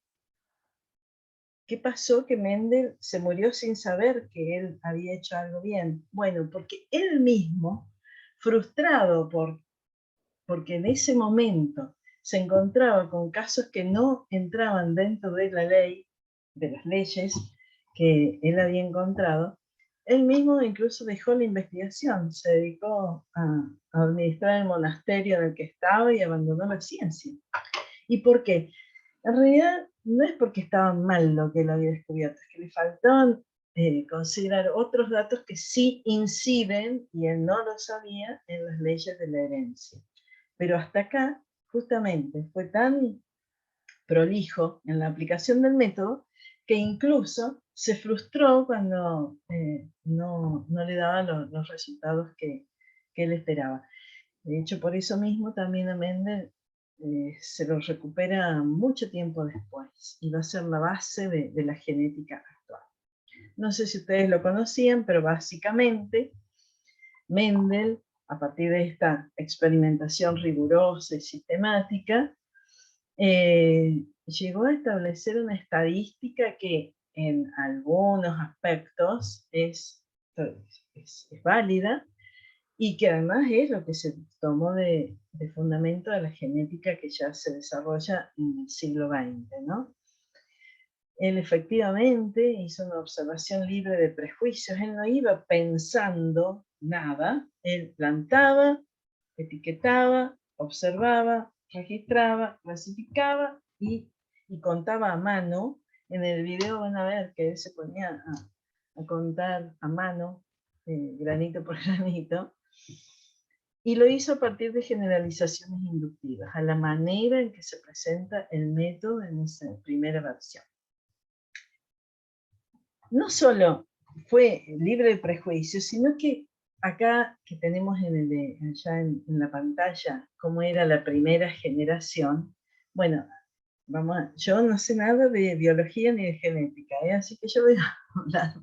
¿qué pasó que Mendel se murió sin saber que él había hecho algo bien? Bueno, porque él mismo, frustrado porque en ese momento se encontraba con casos que no entraban dentro de la ley, de las leyes que él había encontrado, él mismo incluso dejó la investigación, se dedicó a administrar el monasterio en el que estaba y abandonó la ciencia. ¿Y por qué? En realidad no es porque estaba mal lo que él había descubierto, es que le faltaban considerar otros datos que sí inciden, y él no lo sabía, en las leyes de la herencia. Pero hasta acá justamente fue tan prolijo en la aplicación del método que incluso se frustró cuando no le daba los resultados que él esperaba. De hecho, por eso mismo también a Mendel se lo recupera mucho tiempo después y va a ser la base de la genética actual. No sé si ustedes lo conocían, pero básicamente Mendel, a partir de esta experimentación rigurosa y sistemática, llegó a establecer una estadística que en algunos aspectos es válida, y que además es lo que se tomó de fundamento de la genética que ya se desarrolla en el siglo XX, ¿no? Él efectivamente hizo una observación libre de prejuicios, él no iba pensando nada, él plantaba, etiquetaba, observaba, registraba, clasificaba y contaba a mano. En el video van a ver que él se ponía a contar a mano, granito por granito, y lo hizo a partir de generalizaciones inductivas, a la manera en que se presenta el método en esa primera versión. No solo fue libre de prejuicios, sino que acá que tenemos allá en la pantalla cómo era la primera generación, bueno, yo no sé nada de biología ni de genética, así que yo voy a hablar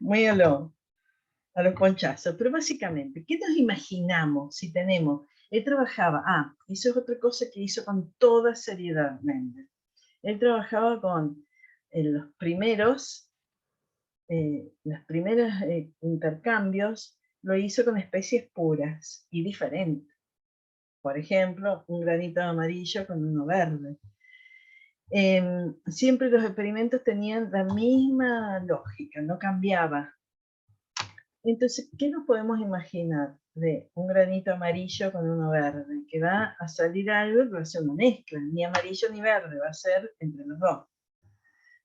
muy a los ponchazos, pero básicamente, ¿qué nos imaginamos si tenemos? Él trabajaba, eso es otra cosa que hizo con toda seriedad Mendel. Él trabajaba con los primeros intercambios, lo hizo con especies puras y diferentes. Por ejemplo, un granito amarillo con uno verde. Siempre los experimentos tenían la misma lógica, no cambiaba. Entonces, ¿qué nos podemos imaginar de un granito amarillo con uno verde? Que va a salir algo que va a ser una mezcla, ni amarillo ni verde, va a ser entre los dos.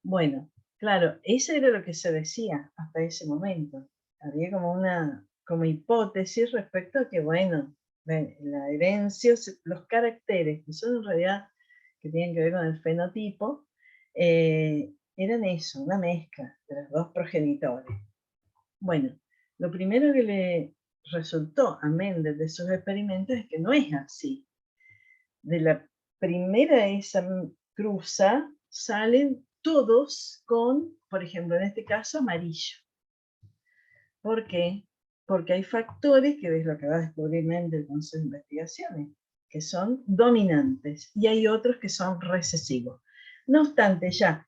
Bueno, claro, eso era lo que se decía hasta ese momento. Había como hipótesis respecto a que, bueno, la herencia, los caracteres, que son en realidad que tienen que ver con el fenotipo, eran eso, una mezcla de los dos progenitores. Bueno, lo primero que le resultó a Mendel de sus experimentos es que no es así. De la primera esa cruza salen todos con, por ejemplo, en este caso, amarillo. ¿Por qué? Porque hay factores, que es lo que va a descubrir Mendel con sus investigaciones, que son dominantes, y hay otros que son recesivos. No obstante, ya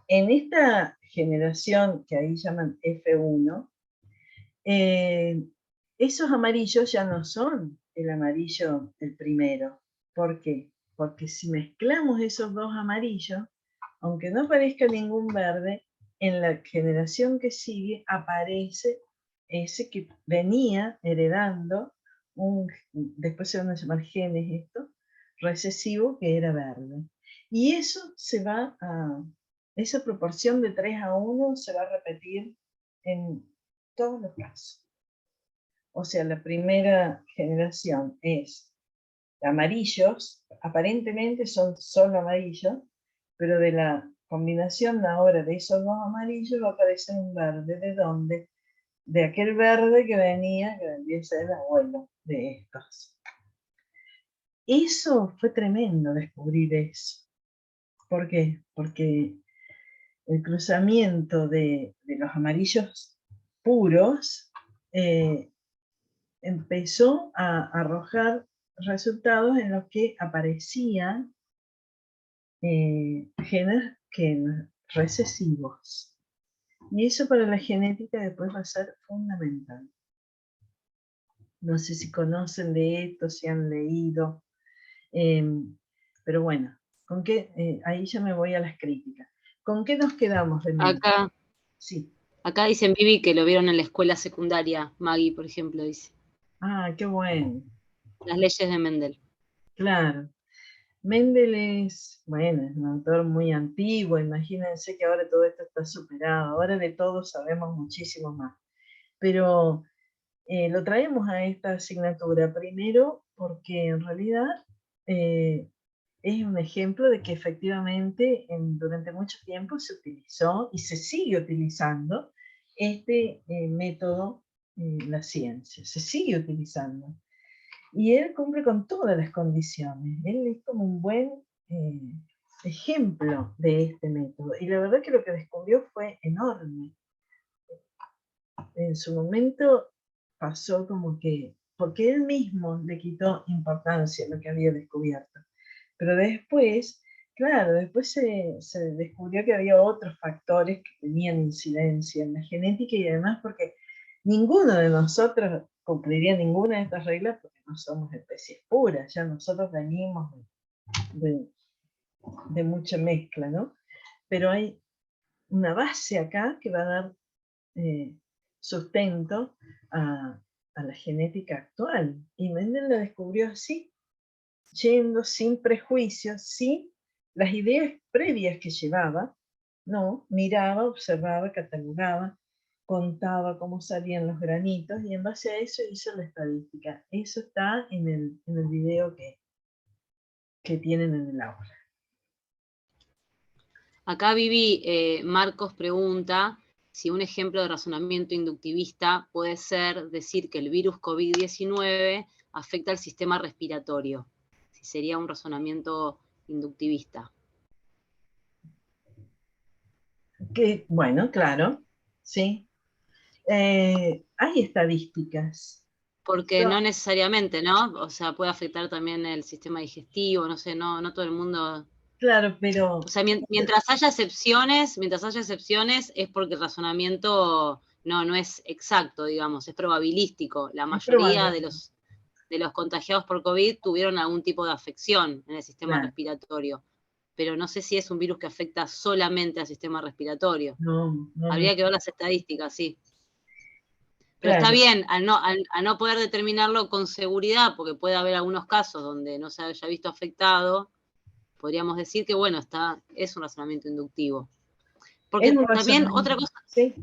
en esta generación que ahí llaman F1, esos amarillos ya no son el amarillo el primero. ¿Por qué? Porque si mezclamos esos dos amarillos, aunque no aparezca ningún verde, en la generación que sigue aparece ese que venía heredando, después se van a llamar genes esto, recesivo, que era verde. Y eso esa proporción de 3:1 se va a repetir en todos los casos. O sea, la primera generación es amarillos, aparentemente son solo amarillos, pero de la combinación ahora de esos dos amarillos va a aparecer un verde. ¿De dónde? De aquel verde que vendría a ser el abuelo de estos. Eso fue tremendo descubrir eso. ¿Por qué? Porque el cruzamiento de los amarillos puros empezó a arrojar resultados en los que aparecían genes recesivos. Y eso para la genética después va a ser fundamental. No sé si conocen de esto, si han leído, pero bueno, ¿con qué? Ahí ya me voy a las críticas. ¿Con qué nos quedamos de Mendel? Sí. Acá dicen, Vivi, que lo vieron en la escuela secundaria. Maggie, por ejemplo, dice. Qué bueno. Las leyes de Mendel. Claro. Mendel es un autor muy antiguo, imagínense que ahora todo esto está superado, ahora de todo sabemos muchísimo más. Pero lo traemos a esta asignatura primero porque en realidad es un ejemplo de que efectivamente durante mucho tiempo se utilizó y se sigue utilizando este método en la ciencia, se sigue utilizando. Y él cumple con todas las condiciones, él es como un buen ejemplo de este método. Y la verdad que lo que descubrió fue enorme. En su momento pasó como que, porque él mismo le quitó importancia a lo que había descubierto. Pero después, claro, después se descubrió que había otros factores que tenían incidencia en la genética y además porque ninguno de nosotros cumpliría ninguna de estas reglas porque no somos especies puras, ya nosotros venimos de mucha mezcla, ¿no? Pero hay una base acá que va a dar sustento a la genética actual. Y Mendel la descubrió así, yendo sin prejuicios, sin las ideas previas que llevaba, no, miraba, observaba, catalogaba, contaba cómo salían los granitos y en base a eso hizo la estadística. Eso está en el video que tienen en el aula. Acá Vivi, Marcos pregunta si un ejemplo de razonamiento inductivista puede ser decir que el virus COVID-19 afecta al sistema respiratorio. Si sería un razonamiento inductivista. Bueno, claro, sí. Hay estadísticas. Porque no necesariamente, ¿no? O sea, puede afectar también el sistema digestivo, no sé, no todo el mundo. Claro, pero... O sea, mientras haya excepciones es porque el razonamiento no es exacto, digamos, es probabilístico. La mayoría de los contagiados por COVID tuvieron algún tipo de afección en el sistema respiratorio. Pero no sé si es un virus que afecta solamente al sistema respiratorio. No. Habría que ver las estadísticas, sí. Pero Claro. está bien, al no poder determinarlo con seguridad, porque puede haber algunos casos donde no se haya visto afectado, podríamos decir que, bueno, es un razonamiento inductivo. Porque también otra cosa, ¿sí?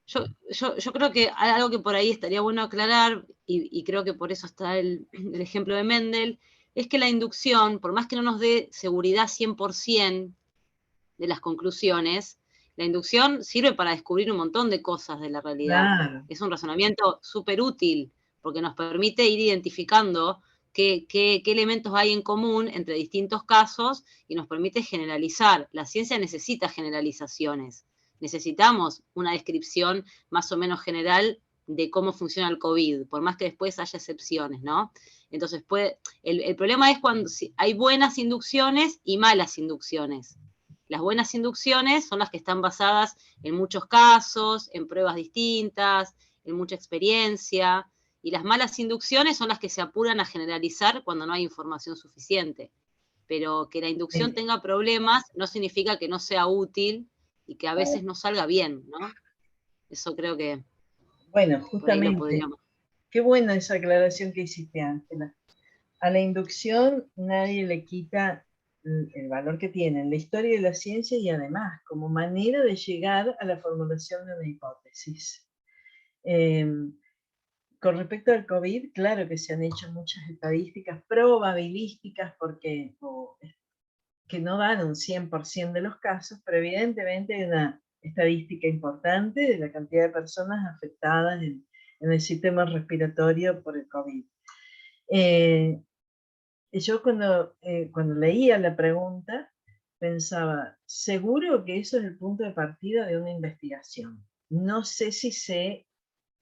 yo creo que hay algo que por ahí estaría bueno aclarar, y creo que por eso está el ejemplo de Mendel, es que la inducción, por más que no nos dé seguridad 100% de las conclusiones, la inducción sirve para descubrir un montón de cosas de la realidad. Claro. Es un razonamiento súper útil, porque nos permite ir identificando qué elementos hay en común entre distintos casos y nos permite generalizar. La ciencia necesita generalizaciones. Necesitamos una descripción más o menos general de cómo funciona el COVID, por más que después haya excepciones, ¿no? Entonces, el problema es cuando hay buenas inducciones y malas inducciones. Las buenas inducciones son las que están basadas en muchos casos, en pruebas distintas, en mucha experiencia, y las malas inducciones son las que se apuran a generalizar cuando no hay información suficiente. Pero que la inducción tenga problemas no significa que no sea útil y que a veces no salga bien, ¿no? Eso creo que... Bueno, justamente, podríamos... qué buena esa aclaración que hiciste, Ángela. A la inducción nadie le quita el valor que tiene en la historia de la ciencia y además como manera de llegar a la formulación de una hipótesis. Con respecto al COVID, claro que se han hecho muchas estadísticas probabilísticas porque que no dan un 100% de los casos, pero evidentemente hay una estadística importante de la cantidad de personas afectadas en el sistema respiratorio por el COVID. Yo cuando leía la pregunta pensaba, seguro que eso es el punto de partida de una investigación. No sé si se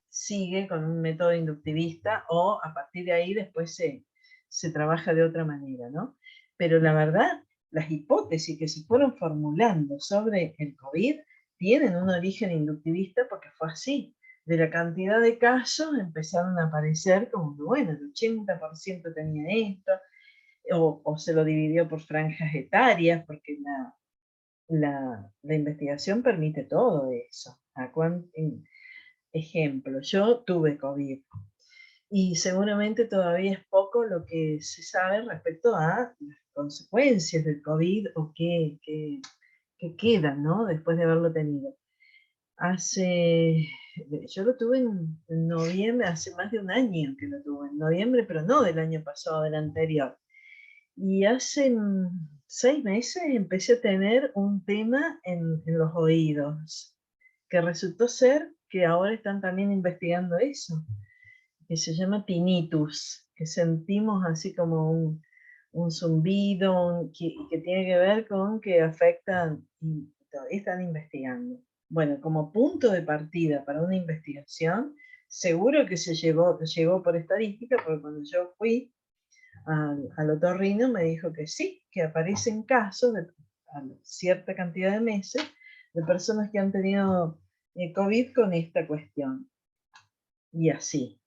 sigue con un método inductivista o a partir de ahí después se trabaja de otra manera, ¿no? Pero la verdad, las hipótesis que se fueron formulando sobre el COVID tienen un origen inductivista porque fue así. De la cantidad de casos empezaron a aparecer como que, bueno, el 80% tenía esto, o se lo dividió por franjas etarias, porque la investigación permite todo eso. Ejemplo, yo tuve COVID y seguramente todavía es poco lo que se sabe respecto a las consecuencias del COVID o qué quedan, ¿no? Después de haberlo tenido. Yo lo tuve en noviembre, hace más de un año que lo tuve, en noviembre, pero no del año pasado, del anterior. Y hace 6 meses empecé a tener un tema en los oídos, que resultó ser que ahora están también investigando eso, que se llama tinnitus, que sentimos así como un zumbido, que tiene que ver con que afectan, y todavía están investigando. Bueno, como punto de partida para una investigación, seguro que llegó por estadística, porque cuando yo fui al otorrino me dijo que sí, que aparecen casos a cierta cantidad de meses de personas que han tenido COVID con esta cuestión. Y así.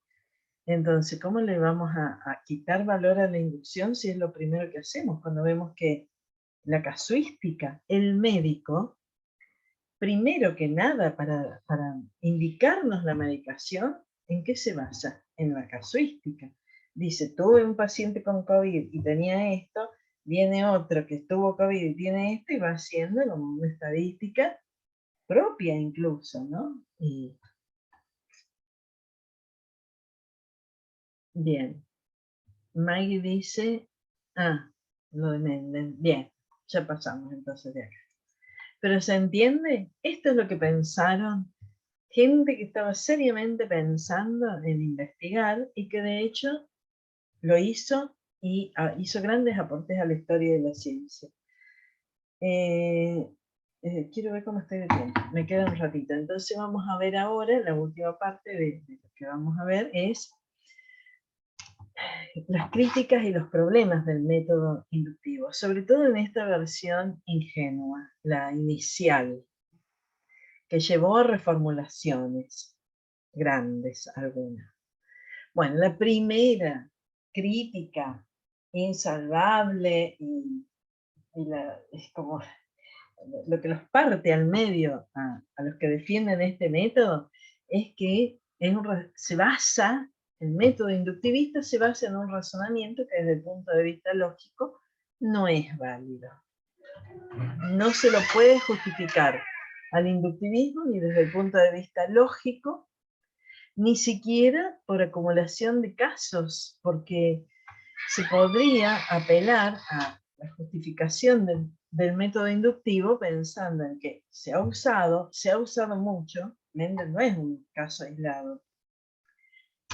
Entonces, ¿cómo le vamos a quitar valor a la inducción si es lo primero que hacemos cuando vemos que la casuística, el médico, primero que nada para indicarnos la medicación, ¿en qué se basa? En la casuística. Dice, tuve un paciente con COVID y tenía esto, viene otro que tuvo COVID y tiene esto, y va haciendo como una estadística propia incluso, ¿no? Y, bien. Maggie dice, lo de Mendel. Bien, ya pasamos entonces de acá. Pero ¿se entiende? Esto es lo que pensaron gente que estaba seriamente pensando en investigar y que de hecho lo hizo y hizo grandes aportes a la historia de la ciencia. Quiero ver cómo estoy de tiempo. Me queda un ratito. Entonces vamos a ver ahora, la última parte de lo que vamos a ver es las críticas y los problemas del método inductivo, sobre todo en esta versión ingenua, la inicial, que llevó a reformulaciones grandes algunas. Bueno, la primera crítica insalvable es como lo que los parte al medio a los que defienden este método, es que se basa, el método inductivista se basa en un razonamiento que desde el punto de vista lógico no es válido. No se lo puede justificar al inductivismo ni desde el punto de vista lógico, ni siquiera por acumulación de casos, porque se podría apelar a la justificación del método inductivo pensando en que se ha usado mucho. Mendel no es un caso aislado.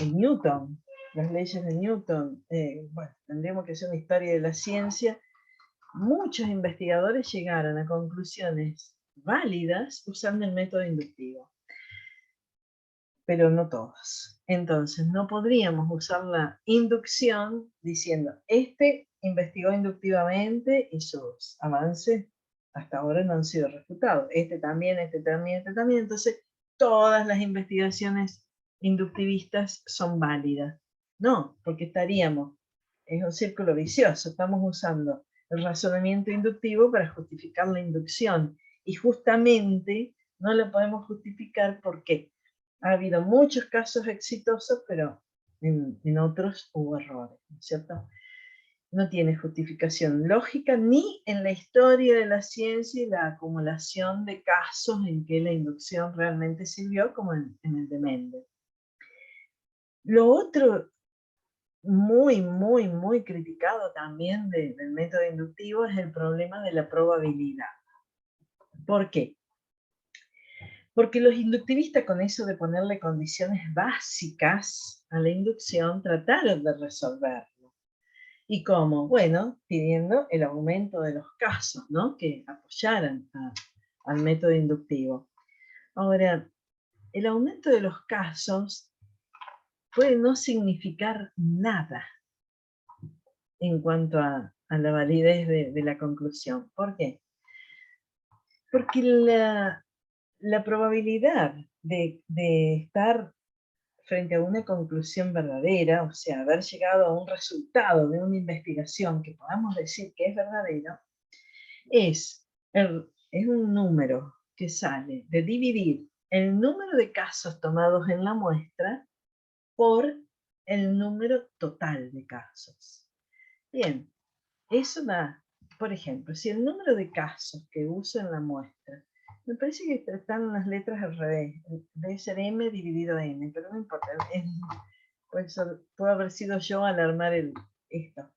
En Newton, las leyes de Newton, bueno, tendríamos que hacer una historia de la ciencia. Muchos investigadores llegaron a conclusiones válidas usando el método inductivo, pero no todos. Entonces, no podríamos usar la inducción diciendo, este investigó inductivamente y sus avances hasta ahora no han sido refutados. Este también, este también, este también. Entonces, todas las investigaciones inductivistas son válidas. No, porque es un círculo vicioso, estamos usando el razonamiento inductivo para justificar la inducción. Y justamente no lo podemos justificar porque ha habido muchos casos exitosos, pero en otros hubo errores, ¿no es cierto? No tiene justificación lógica ni en la historia de la ciencia y la acumulación de casos en que la inducción realmente sirvió, como en el de Mendel. Lo otro muy, muy, muy criticado también del método inductivo es el problema de la probabilidad. ¿Por qué? Porque los inductivistas, con eso de ponerle condiciones básicas a la inducción, trataron de resolverlo. ¿Y cómo? Bueno, pidiendo el aumento de los casos, ¿no? Que apoyaran al método inductivo. Ahora, el aumento de los casos puede no significar nada en cuanto a la validez de la conclusión. ¿Por qué? Porque la probabilidad de estar frente a una conclusión verdadera, o sea, haber llegado a un resultado de una investigación que podamos decir que es verdadero, es un número que sale de dividir el número de casos tomados en la muestra por el número total de casos. Bien, eso da, por ejemplo, si el número de casos que uso en la muestra, me parece que están las letras al revés, debe ser M dividido N, pero no importa, puede haber sido yo al armar esto.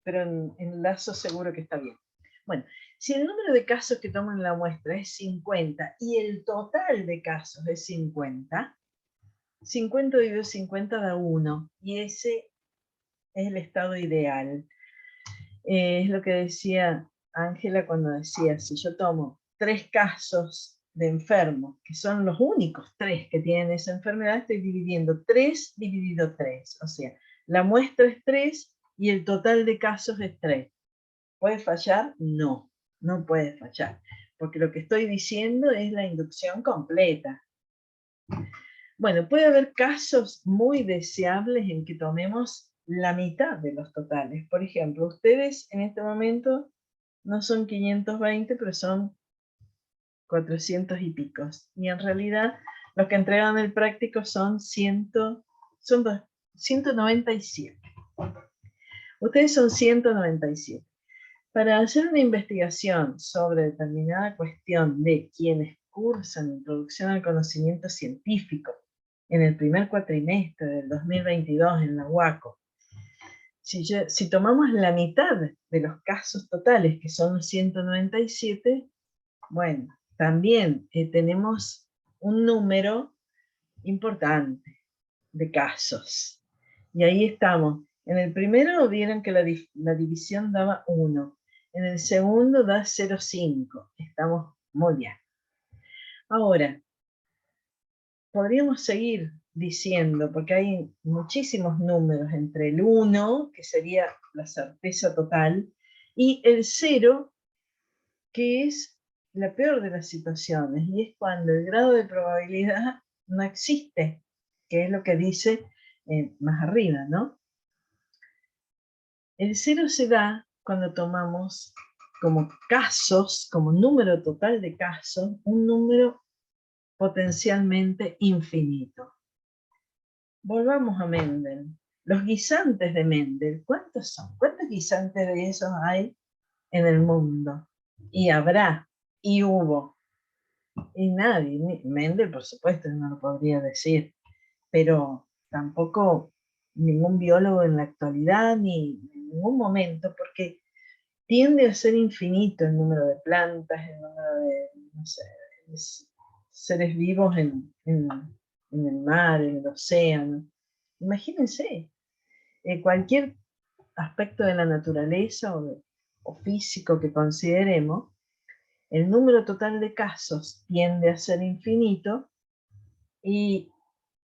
pero en lazo seguro que está bien. Bueno, si el número de casos que toman la muestra es 50 y el total de casos es 50, 50 dividido 50 da 1, y ese es el estado ideal. Es lo que decía Ángela cuando decía, si yo tomo 3 casos de enfermos, que son los únicos 3 que tienen esa enfermedad, estoy dividiendo 3 dividido 3, o sea, la muestra es 3 y el total de casos es 3. ¿Puede fallar? No, no puede fallar, porque lo que estoy diciendo es la inducción completa. Bueno, puede haber casos muy deseables en que tomemos la mitad de los totales. Por ejemplo, ustedes en este momento no son 520, pero son 400 y picos. Y en realidad los que entregan el práctico son 197. Ustedes son 197. Para hacer una investigación sobre determinada cuestión de quienes cursan Introducción al Conocimiento Científico en el primer cuatrimestre del 2022 en la UACO, si tomamos la mitad de los casos totales, que son los 197, bueno, también tenemos un número importante de casos. Y ahí estamos. En el primero vieron que la división daba 1. En el segundo da 0,5. Estamos muy bien. Ahora, podríamos seguir diciendo, porque hay muchísimos números entre el 1, que sería la certeza total, y el 0, que es la peor de las situaciones, y es cuando el grado de probabilidad no existe, que es lo que dice más arriba, ¿no? El 0 se da cuando tomamos como casos, como número total de casos, un número potencialmente infinito. Volvamos a Mendel. Los guisantes de Mendel, ¿cuántos son? ¿Cuántos guisantes de esos hay en el mundo? Y habrá, y hubo. Y nadie, Mendel por supuesto no lo podría decir, pero tampoco ningún biólogo en la actualidad, ni en ningún momento, porque tiende a ser infinito el número de plantas, el número de, no sé, seres vivos en el mar, en el océano. Imagínense, cualquier aspecto de la naturaleza o físico que consideremos, el número total de casos tiende a ser infinito, y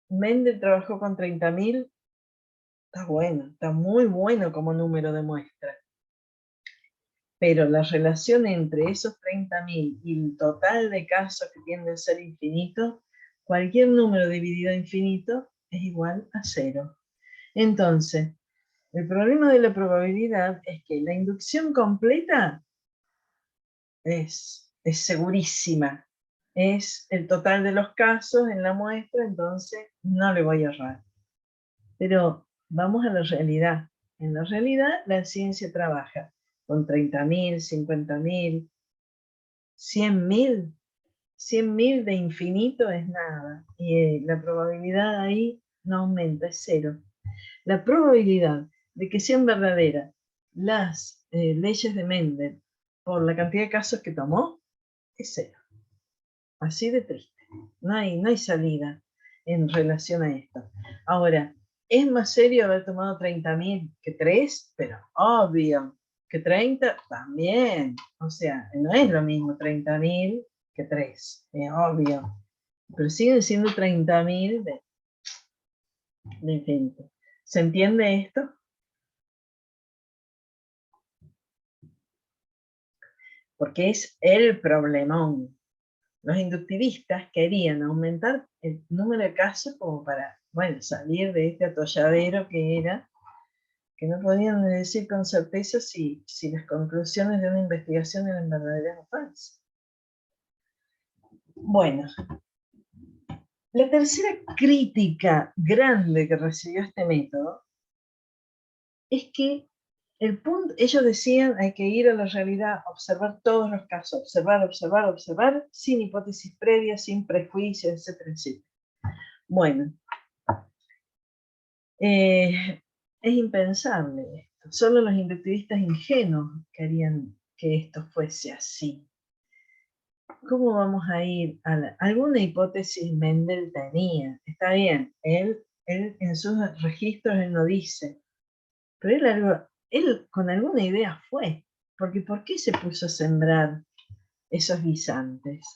Mendel trabajó con 30.000, está bueno, está muy bueno como número de muestra. Pero la relación entre esos 30.000 y el total de casos que tiende a ser infinito, cualquier número dividido a infinito es igual a 0. Entonces, el problema de la probabilidad es que la inducción completa es segurísima. Es el total de los casos en la muestra, entonces no le voy a errar. Pero vamos a la realidad. En la realidad, la ciencia trabaja con 30.000, 50.000, 100.000. 100.000 de infinito es nada. Y la probabilidad ahí no aumenta, es 0. La probabilidad de que sean verdaderas las leyes de Mendel por la cantidad de casos que tomó es 0. Así de triste. No hay salida en relación a esto. Ahora, es más serio haber tomado 30.000 que 3, pero obvio que 30 también. O sea, no es lo mismo 30.000 que 3, es obvio. Pero siguen siendo 30.000 de infinito. ¿Se entiende esto? Porque es el problemón. Los inductivistas querían aumentar el número de casos como para, bueno, salir de este atolladero que era, que no podían decir con certeza si las conclusiones de una investigación eran verdaderas o falsas. Bueno, la tercera crítica grande que recibió este método es que ellos decían hay que ir a la realidad, observar todos los casos, observar, sin hipótesis previas, sin prejuicios, etcétera, etcétera. Bueno, es impensable. esto. Solo los inductivistas ingenuos querían que esto fuese así. ¿Cómo vamos a ir a alguna hipótesis Mendel tenía? Está bien, él en sus registros él no dice, pero él con alguna idea fue, porque ¿por qué se puso a sembrar esos guisantes?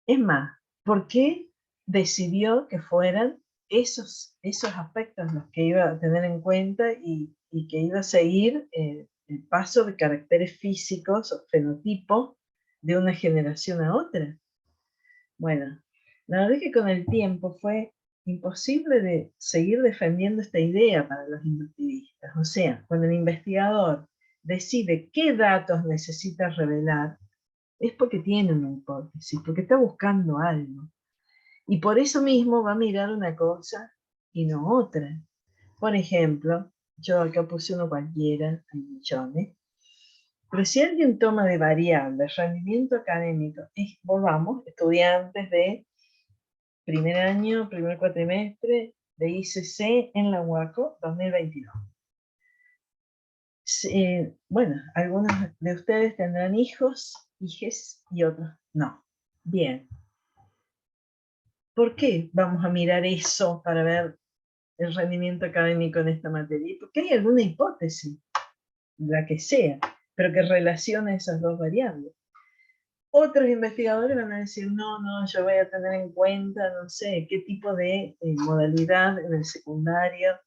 Es más, ¿por qué decidió que fueran esos aspectos los que iba a tener en cuenta y que iba a seguir el paso de caracteres físicos o fenotipos de una generación a otra? Bueno, la verdad es que con el tiempo fue imposible de seguir defendiendo esta idea para los inductivistas. O sea, cuando el investigador decide qué datos necesita revelar, es porque tiene una hipótesis, porque está buscando algo. Y por eso mismo va a mirar una cosa y no otra. Por ejemplo, yo acá puse uno cualquiera, hay millones, pero si alguien toma de variable rendimiento académico, volvamos, estudiantes de primer año, primer cuatrimestre de ICC en la UACO 2022. Bueno, algunos de ustedes tendrán hijos, hijes y otros no. Bien. ¿Por qué vamos a mirar eso para ver el rendimiento académico en esta materia? Porque hay alguna hipótesis, la que sea, pero que relacione esas dos variables. Otros investigadores van a decir, no, yo voy a tener en cuenta, no sé, qué tipo de modalidad en el secundario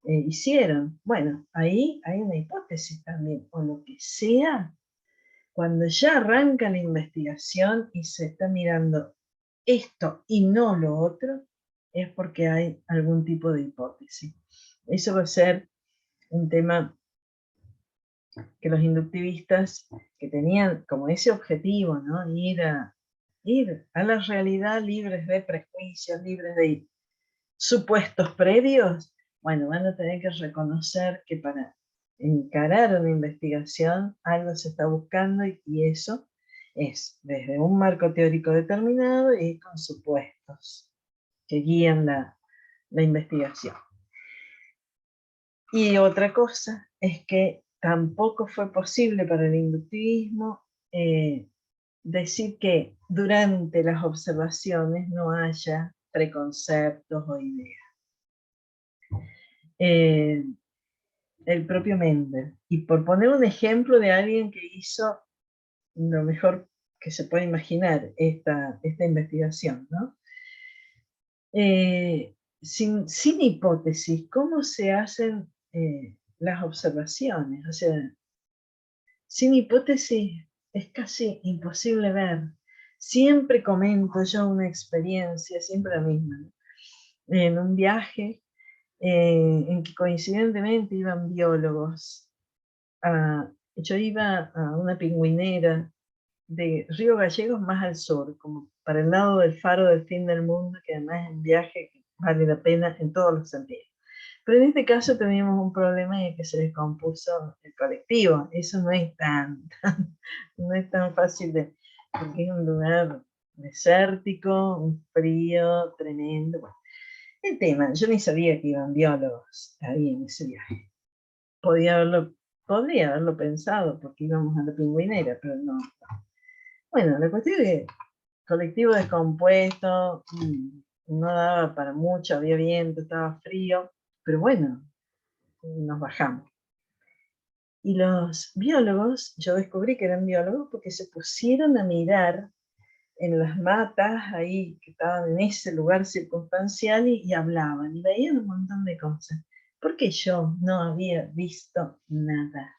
hicieron. Bueno, ahí hay una hipótesis también, o lo que sea, cuando ya arranca la investigación y se está mirando esto y no lo otro, es porque hay algún tipo de hipótesis. Eso va a ser un tema que los inductivistas, que tenían como ese objetivo, ¿no? Ir a la realidad libres de prejuicios, libres de supuestos previos, bueno, van a tener que reconocer que para encarar una investigación algo se está buscando y eso es desde un marco teórico determinado y con supuestos que guían la investigación. Y otra cosa es que tampoco fue posible para el inductivismo decir que durante las observaciones no haya preconceptos o ideas. El propio Mendel. Y por poner un ejemplo de alguien que hizo lo mejor que se puede imaginar esta investigación, ¿no? Sin hipótesis, ¿cómo se hacen las observaciones? O sea, sin hipótesis es casi imposible ver. Siempre comento yo una experiencia, siempre la misma, ¿no? En un viaje en que coincidentemente iban biólogos. Yo iba a una pingüinera de Río Gallegos más al sur, como para el lado del faro del fin del mundo, que además es un viaje que vale la pena en todos los sentidos. Pero en este caso teníamos un problema en el que se descompuso el colectivo. Eso no es no es tan fácil porque es un lugar desértico, un frío tremendo. Bueno, el tema, yo ni sabía que iban biólogos ahí en ese viaje. Podría haberlo pensado porque íbamos a la pingüinera, pero no. Bueno, la cuestión es que colectivo descompuesto, no daba para mucho, había viento, estaba frío, pero bueno, nos bajamos. Y los biólogos, yo descubrí que eran biólogos porque se pusieron a mirar en las matas ahí que estaban en ese lugar circunstancial y hablaban y veían un montón de cosas. Porque yo no había visto nada.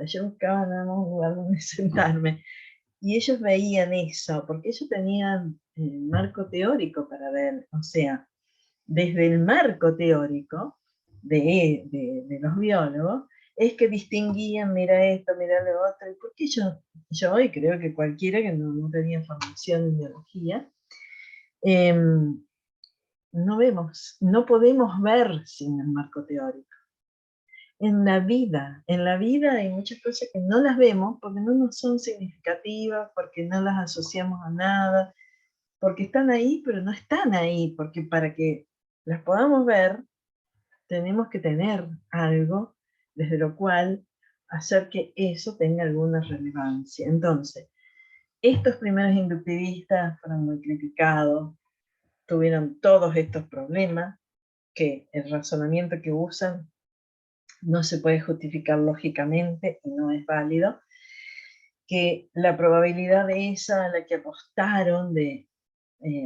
Yo buscaba nada más un lugar donde sentarme. Y ellos veían eso, porque ellos tenían marco teórico para ver, o sea, desde el marco teórico de los biólogos, es que distinguían, mira esto, mira lo otro, porque yo hoy creo que cualquiera que no tenía formación en biología, no podemos ver sin el marco teórico. En la vida hay muchas cosas que no las vemos porque no nos son significativas, porque no las asociamos a nada, porque están ahí, pero no están ahí, porque para que las podamos ver, tenemos que tener algo desde lo cual hacer que eso tenga alguna relevancia. Entonces, estos primeros inductivistas fueron muy criticados, tuvieron todos estos problemas, que el razonamiento que usan no se puede justificar lógicamente y no es válido, que la probabilidad de esa a la que apostaron de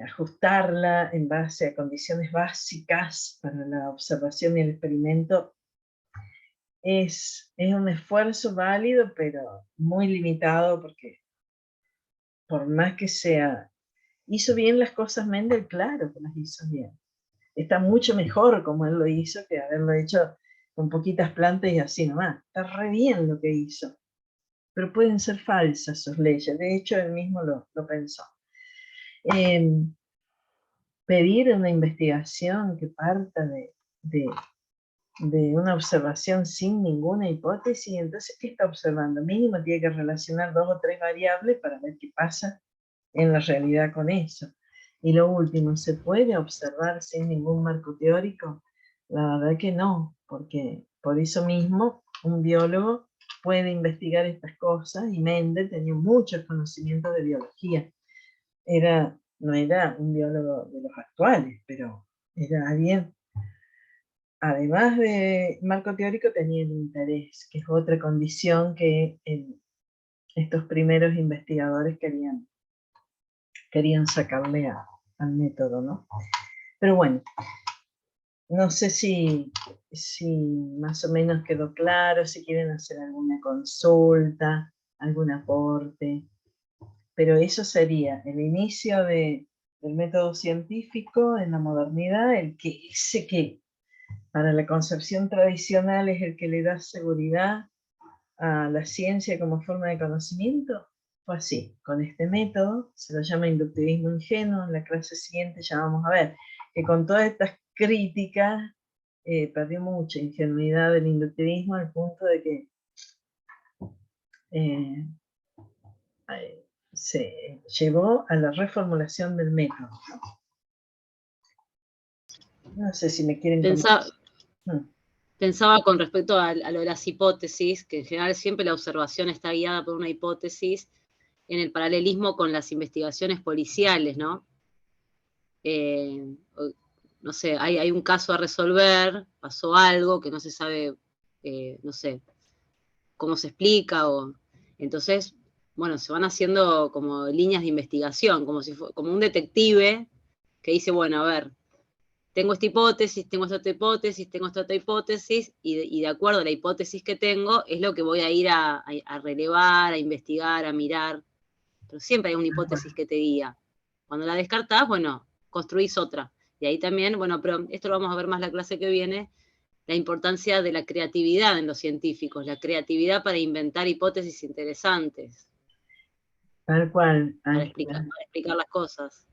ajustarla en base a condiciones básicas para la observación y el experimento es un esfuerzo válido, pero muy limitado, porque por más que sea, hizo bien las cosas Mendel, claro que las hizo bien. Está mucho mejor como él lo hizo que haberlo hecho con poquitas plantas y así nomás. Está re bien lo que hizo. Pero pueden ser falsas sus leyes. De hecho, él mismo lo pensó. Pedir una investigación que parta de una observación sin ninguna hipótesis, entonces, ¿qué está observando? Mínimo tiene que relacionar 2 o 3 variables para ver qué pasa en la realidad con eso. Y lo último, ¿se puede observar sin ningún marco teórico? La verdad que no, porque por eso mismo un biólogo puede investigar estas cosas, y Mendel tenía muchos conocimientos de biología. No era un biólogo de los actuales, pero era alguien, además de marco teórico, tenía el interés, que es otra condición que estos primeros investigadores querían sacarle al método, ¿no? Pero bueno, no sé si más o menos quedó claro, si quieren hacer alguna consulta, algún aporte, pero eso sería el inicio del método científico en la modernidad, ese que para la concepción tradicional es el que le da seguridad a la ciencia como forma de conocimiento. Fue así, con este método, se lo llama inductivismo ingenuo. En la clase siguiente ya vamos a ver que con todas estas críticas perdió mucha ingenuidad del inductivismo, al punto de que se llevó a la reformulación del método. No sé si me quieren comentar. Pensaba con respecto a lo de las hipótesis, que en general siempre la observación está guiada por una hipótesis, en el paralelismo con las investigaciones policiales, ¿no? No sé, hay un caso a resolver, pasó algo que no se sabe, no sé, cómo se explica, entonces, bueno, se van haciendo como líneas de investigación, como un detective que dice, bueno, a ver, tengo esta hipótesis, tengo esta otra hipótesis, tengo esta otra hipótesis, y de acuerdo a la hipótesis que tengo, es lo que voy a ir a relevar, a investigar, a mirar. Pero siempre hay una hipótesis que te guía. Cuando la descartás, bueno, construís otra. Y ahí también, bueno, pero esto lo vamos a ver más la clase que viene, la importancia de la creatividad en los científicos, la creatividad para inventar hipótesis interesantes. Tal cual. Para explicar las cosas.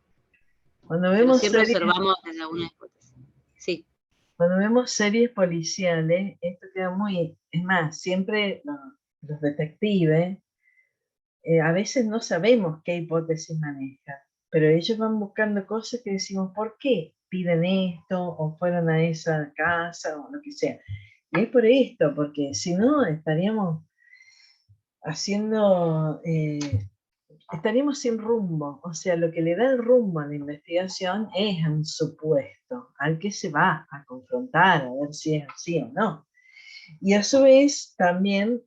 Cuando Pero vemos siempre series, observamos desde alguna hipótesis. Sí. Cuando vemos series policiales, esto queda muy... Es más, siempre los detectives, a veces no sabemos qué hipótesis manejan, pero ellos van buscando cosas que decimos, ¿por qué piden esto? O fueron a esa casa, o lo que sea. Y es por esto, porque si no estaríamos haciendo... estaríamos sin rumbo. O sea, lo que le da el rumbo a la investigación es un supuesto al que se va a confrontar, a ver si es así o no. Y a su vez también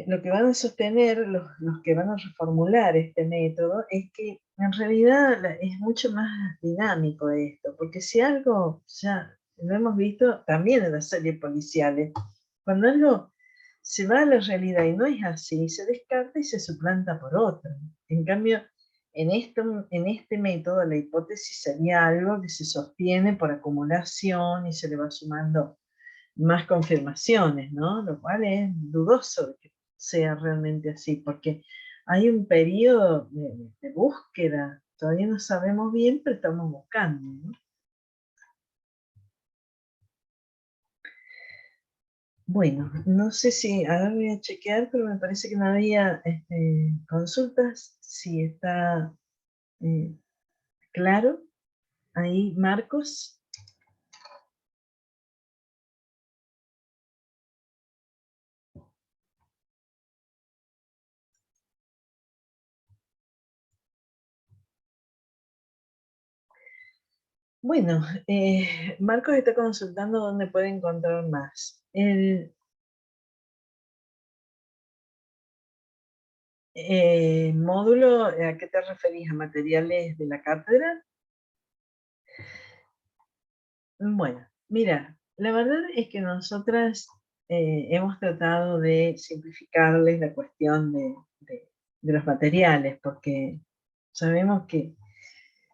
lo que van a sostener los que van a reformular este método es que en realidad es mucho más dinámico esto, porque si algo, ya lo hemos visto también en las series policiales, cuando algo se va a la realidad y no es así, se descarta y se suplanta por otro. En cambio, en este método la hipótesis sería algo que se sostiene por acumulación y se le va sumando más confirmaciones, ¿no? Lo cual es dudoso de que sea realmente así, porque hay un periodo de búsqueda, todavía no sabemos bien, pero estamos buscando, ¿no? Bueno, no sé si, ahora voy a chequear, pero me parece que no había consultas, si está claro. Ahí, Marcos. Bueno, Marcos está consultando dónde puede encontrar más. El módulo, ¿a qué te referís? ¿A materiales de la cátedra? Bueno, mira, la verdad es que nosotras hemos tratado de simplificarles la cuestión de los materiales, porque sabemos que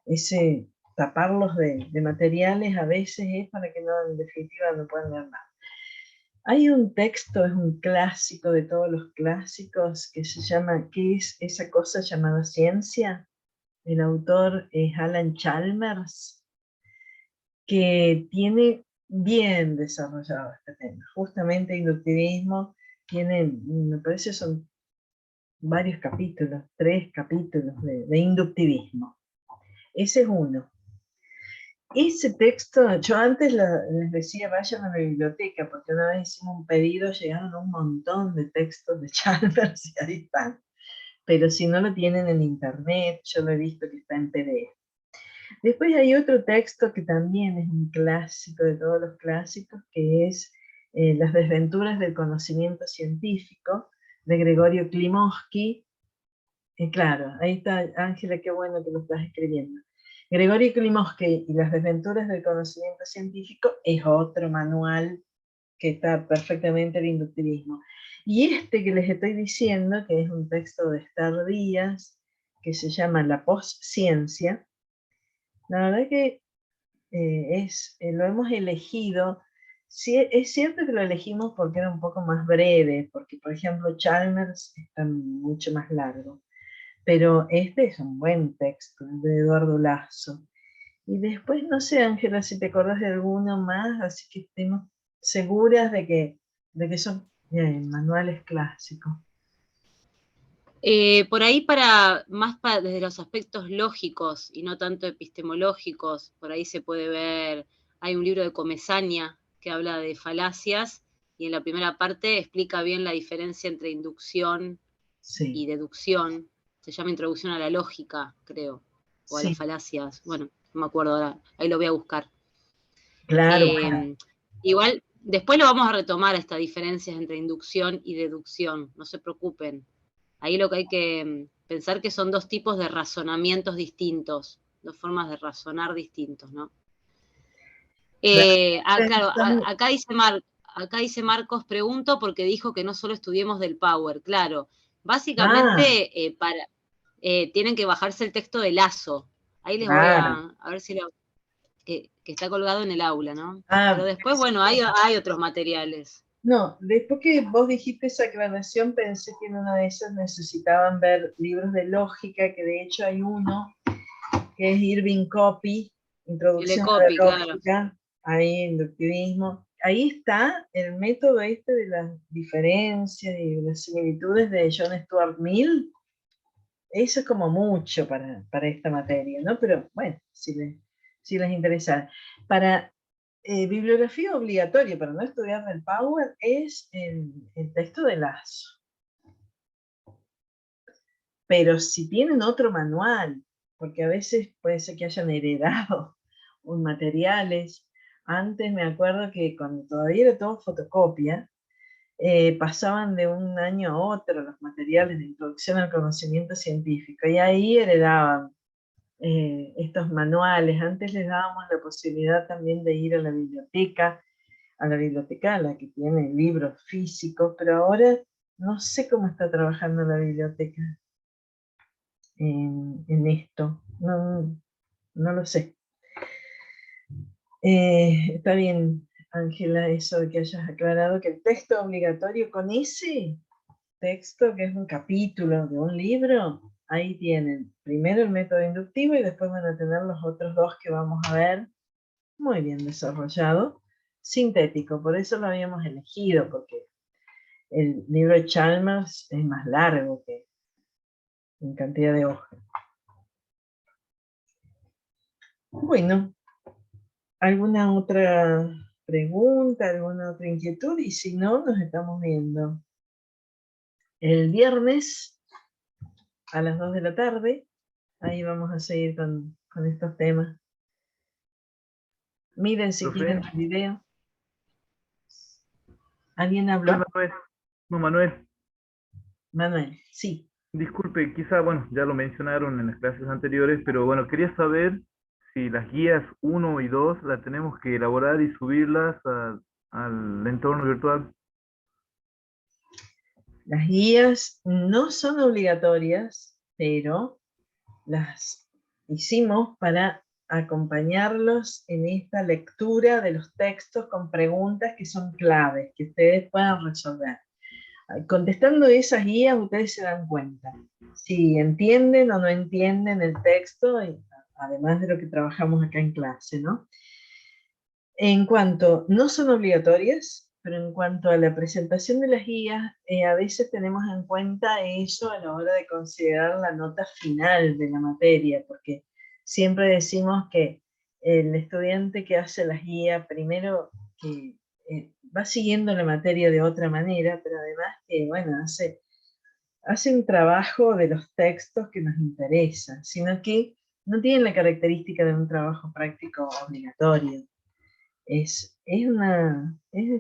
ese taparlos de materiales a veces es para que no, en definitiva no puedan leer nada. Hay un texto, es un clásico de todos los clásicos, que se llama ¿Qué es esa cosa llamada ciencia? El autor es Alan Chalmers, que tiene bien desarrollado este tema. Justamente inductivismo tiene, me parece son varios capítulos, 3 capítulos de inductivismo. Ese es uno. Ese texto, yo antes les decía vayan a la biblioteca, porque una vez hicimos un pedido, llegaron un montón de textos de Chalmers y ahí están. Pero si no lo tienen en internet, yo lo he visto que está en PDF. Después hay otro texto que también es un clásico de todos los clásicos, que es Las desventuras del conocimiento científico, de Gregorio Klimovsky. Claro, ahí está, Ángela, qué bueno que lo estás escribiendo. Gregorio Klimovsky y las desventuras del conocimiento científico es otro manual que está perfectamente el inductivismo. Y este que les estoy diciendo, que es un texto de Esther Díaz, que se llama La Postciencia, la verdad que lo hemos elegido. Sí, es cierto que lo elegimos porque era un poco más breve, porque por ejemplo Chalmers está mucho más largo, pero este es un buen texto, el de Eduardo Lazo. Y después, no sé, Ángela, si te acordás de alguno más, así que estemos seguras de que son manuales clásicos. Por ahí desde los aspectos lógicos y no tanto epistemológicos, por ahí se puede ver, hay un libro de Comesaña que habla de falacias y en la primera parte explica bien la diferencia entre inducción Sí, y deducción. Se llama Introducción a la Lógica, creo, o a las sí, falacias. Bueno, no me acuerdo ahora, ahí lo voy a buscar. claro, bueno. Igual, después lo vamos a retomar, estas diferencias entre inducción y deducción, no se preocupen. Ahí lo que hay que pensar que son dos tipos de razonamientos distintos, dos formas de razonar distintos, ¿no? Claro, acá dice Marcos, pregunto porque dijo que no solo estudiemos del Power, claro. Ah, Básicamente, tienen que bajarse el texto de Lazo. Ahí les voy claro. a ver si que está colgado en el aula, ¿no? Pero Ah, después, bueno, hay otros materiales. no, después que vos dijiste esa aclaración, pensé que en una de esas necesitaban ver libros de lógica, que de hecho hay uno que es Irving Copy, El Introducción a ECOPI, la claro. Lógica, ahí inductivismo. Ahí está el método este de las diferencias y de las similitudes de John Stuart Mill. Eso es como mucho para esta materia, ¿no? Pero bueno, si les interesa. Para bibliografía obligatoria para no estudiar del Power es el texto de Lazo. Pero si tienen otro manual, porque a veces puede ser que hayan heredado materiales. Antes me acuerdo que cuando todavía era todo fotocopia, pasaban de un año a otro los materiales de introducción al conocimiento científico y ahí heredaban estos manuales. Antes les dábamos la posibilidad también de ir a la biblioteca, la que tiene libros físicos, pero ahora no sé cómo está trabajando la biblioteca en esto, no lo sé. Está bien, Ángela, eso de que hayas aclarado que el texto obligatorio con ese texto, que es un capítulo de un libro, ahí tienen primero el método inductivo y después van a tener los otros dos que vamos a ver, muy bien desarrollado, sintético, por eso lo habíamos elegido, porque el libro de Chalmers es más largo que en cantidad de hojas. Bueno, ¿alguna otra pregunta, alguna otra inquietud? Y si no, nos estamos viendo el viernes a las 2 de la tarde. Ahí vamos a seguir con estos temas. Miren si Profe. quieren el video. ¿Alguien Soy habló? Manuel. No, Manuel. Manuel, sí. Disculpe, quizá, bueno, ya lo mencionaron en las clases anteriores, pero bueno, quería saber si las guías 1 y 2 las tenemos que elaborar y subirlas al entorno virtual. Las guías no son obligatorias, pero las hicimos para acompañarlos en esta lectura de los textos con preguntas que son claves, que ustedes puedan resolver. Contestando esas guías, ustedes se dan cuenta si entienden o no entienden el texto, y además de lo que trabajamos acá en clase, ¿no? En cuanto, no son obligatorias, pero en cuanto a la presentación de las guías, a veces tenemos en cuenta eso a la hora de considerar la nota final de la materia, porque siempre decimos que el estudiante que hace las guías, primero que va siguiendo la materia de otra manera, pero además que, bueno, hace un trabajo de los textos que nos interesa, sino que no tienen la característica de un trabajo práctico obligatorio. Es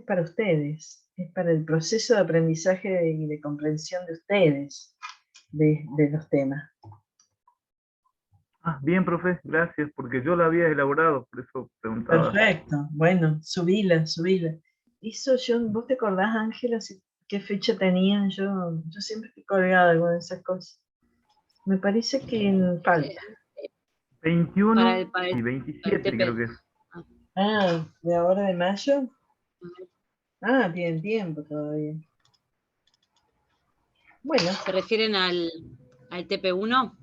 para ustedes, es para el proceso de aprendizaje y de comprensión de ustedes, de los temas. Ah, bien, profe, gracias, porque yo la había elaborado, por eso preguntaba. Perfecto, bueno, subila. Eso ¿vos te acordás, Ángela, qué fecha tenían? Yo siempre estoy colgada con esas cosas. Me parece que falta. 21 para el y 27 TP. creo que es. Ah, ¿de ahora de mayo? Ah, tienen tiempo todavía. Bueno, ¿Se refieren al TP1?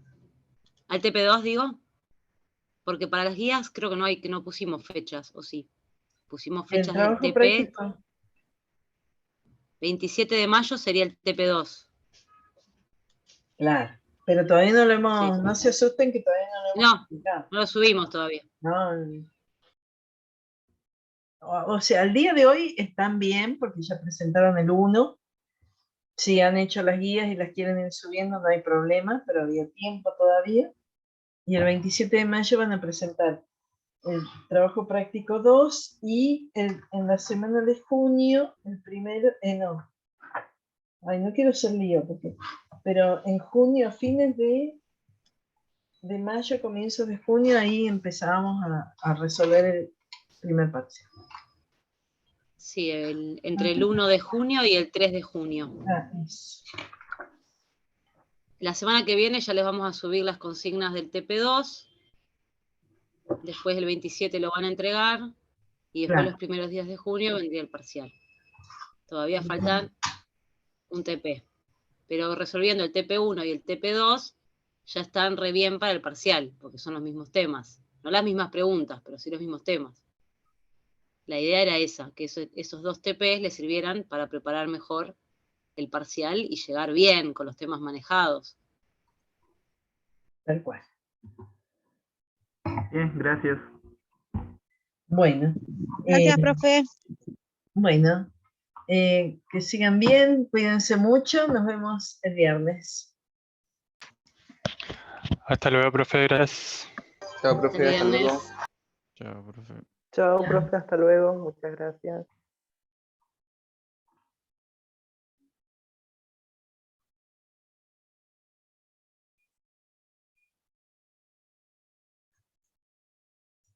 ¿Al TP2 digo? Porque para las guías creo que no pusimos fechas, ¿o sí? Pusimos el fechas del trabajo TP. práctico. 27 de mayo sería el TP2. Claro, pero todavía no lo hemos, Sí. no se asusten que todavía no lo hemos explicado. No lo subimos todavía. No. O sea, al día de hoy están bien porque ya presentaron el 1. Si han hecho las guías y las quieren ir subiendo, no hay problema, pero había tiempo todavía. Y el 27 de mayo van a presentar el trabajo práctico 2 y en la semana de junio, el primero, no. Ay, no quiero ser lío, pero en junio, a fines de mayo, comienzos de junio, ahí empezábamos a resolver el primer parcial. Sí, entre el 1 de junio y el 3 de junio. Eso. La semana que viene ya les vamos a subir las consignas del TP2. Después el 27 lo van a entregar. Y después los primeros días de junio vendría el parcial. Todavía faltan un TP. Pero resolviendo el TP1 y el TP2 ya están re bien para el parcial, porque son los mismos temas. No las mismas preguntas, pero sí los mismos temas. La idea era esa, que esos 2 TPs les sirvieran para preparar mejor el parcial y llegar bien con los temas manejados. Tal cual. Bien, gracias. Bueno. Gracias, profe. Bueno, que sigan bien, cuídense mucho, nos vemos el viernes. Hasta luego, profe, gracias. Chao, profe, hasta luego. Chao, profe. Chao, profe, hasta luego. Muchas gracias.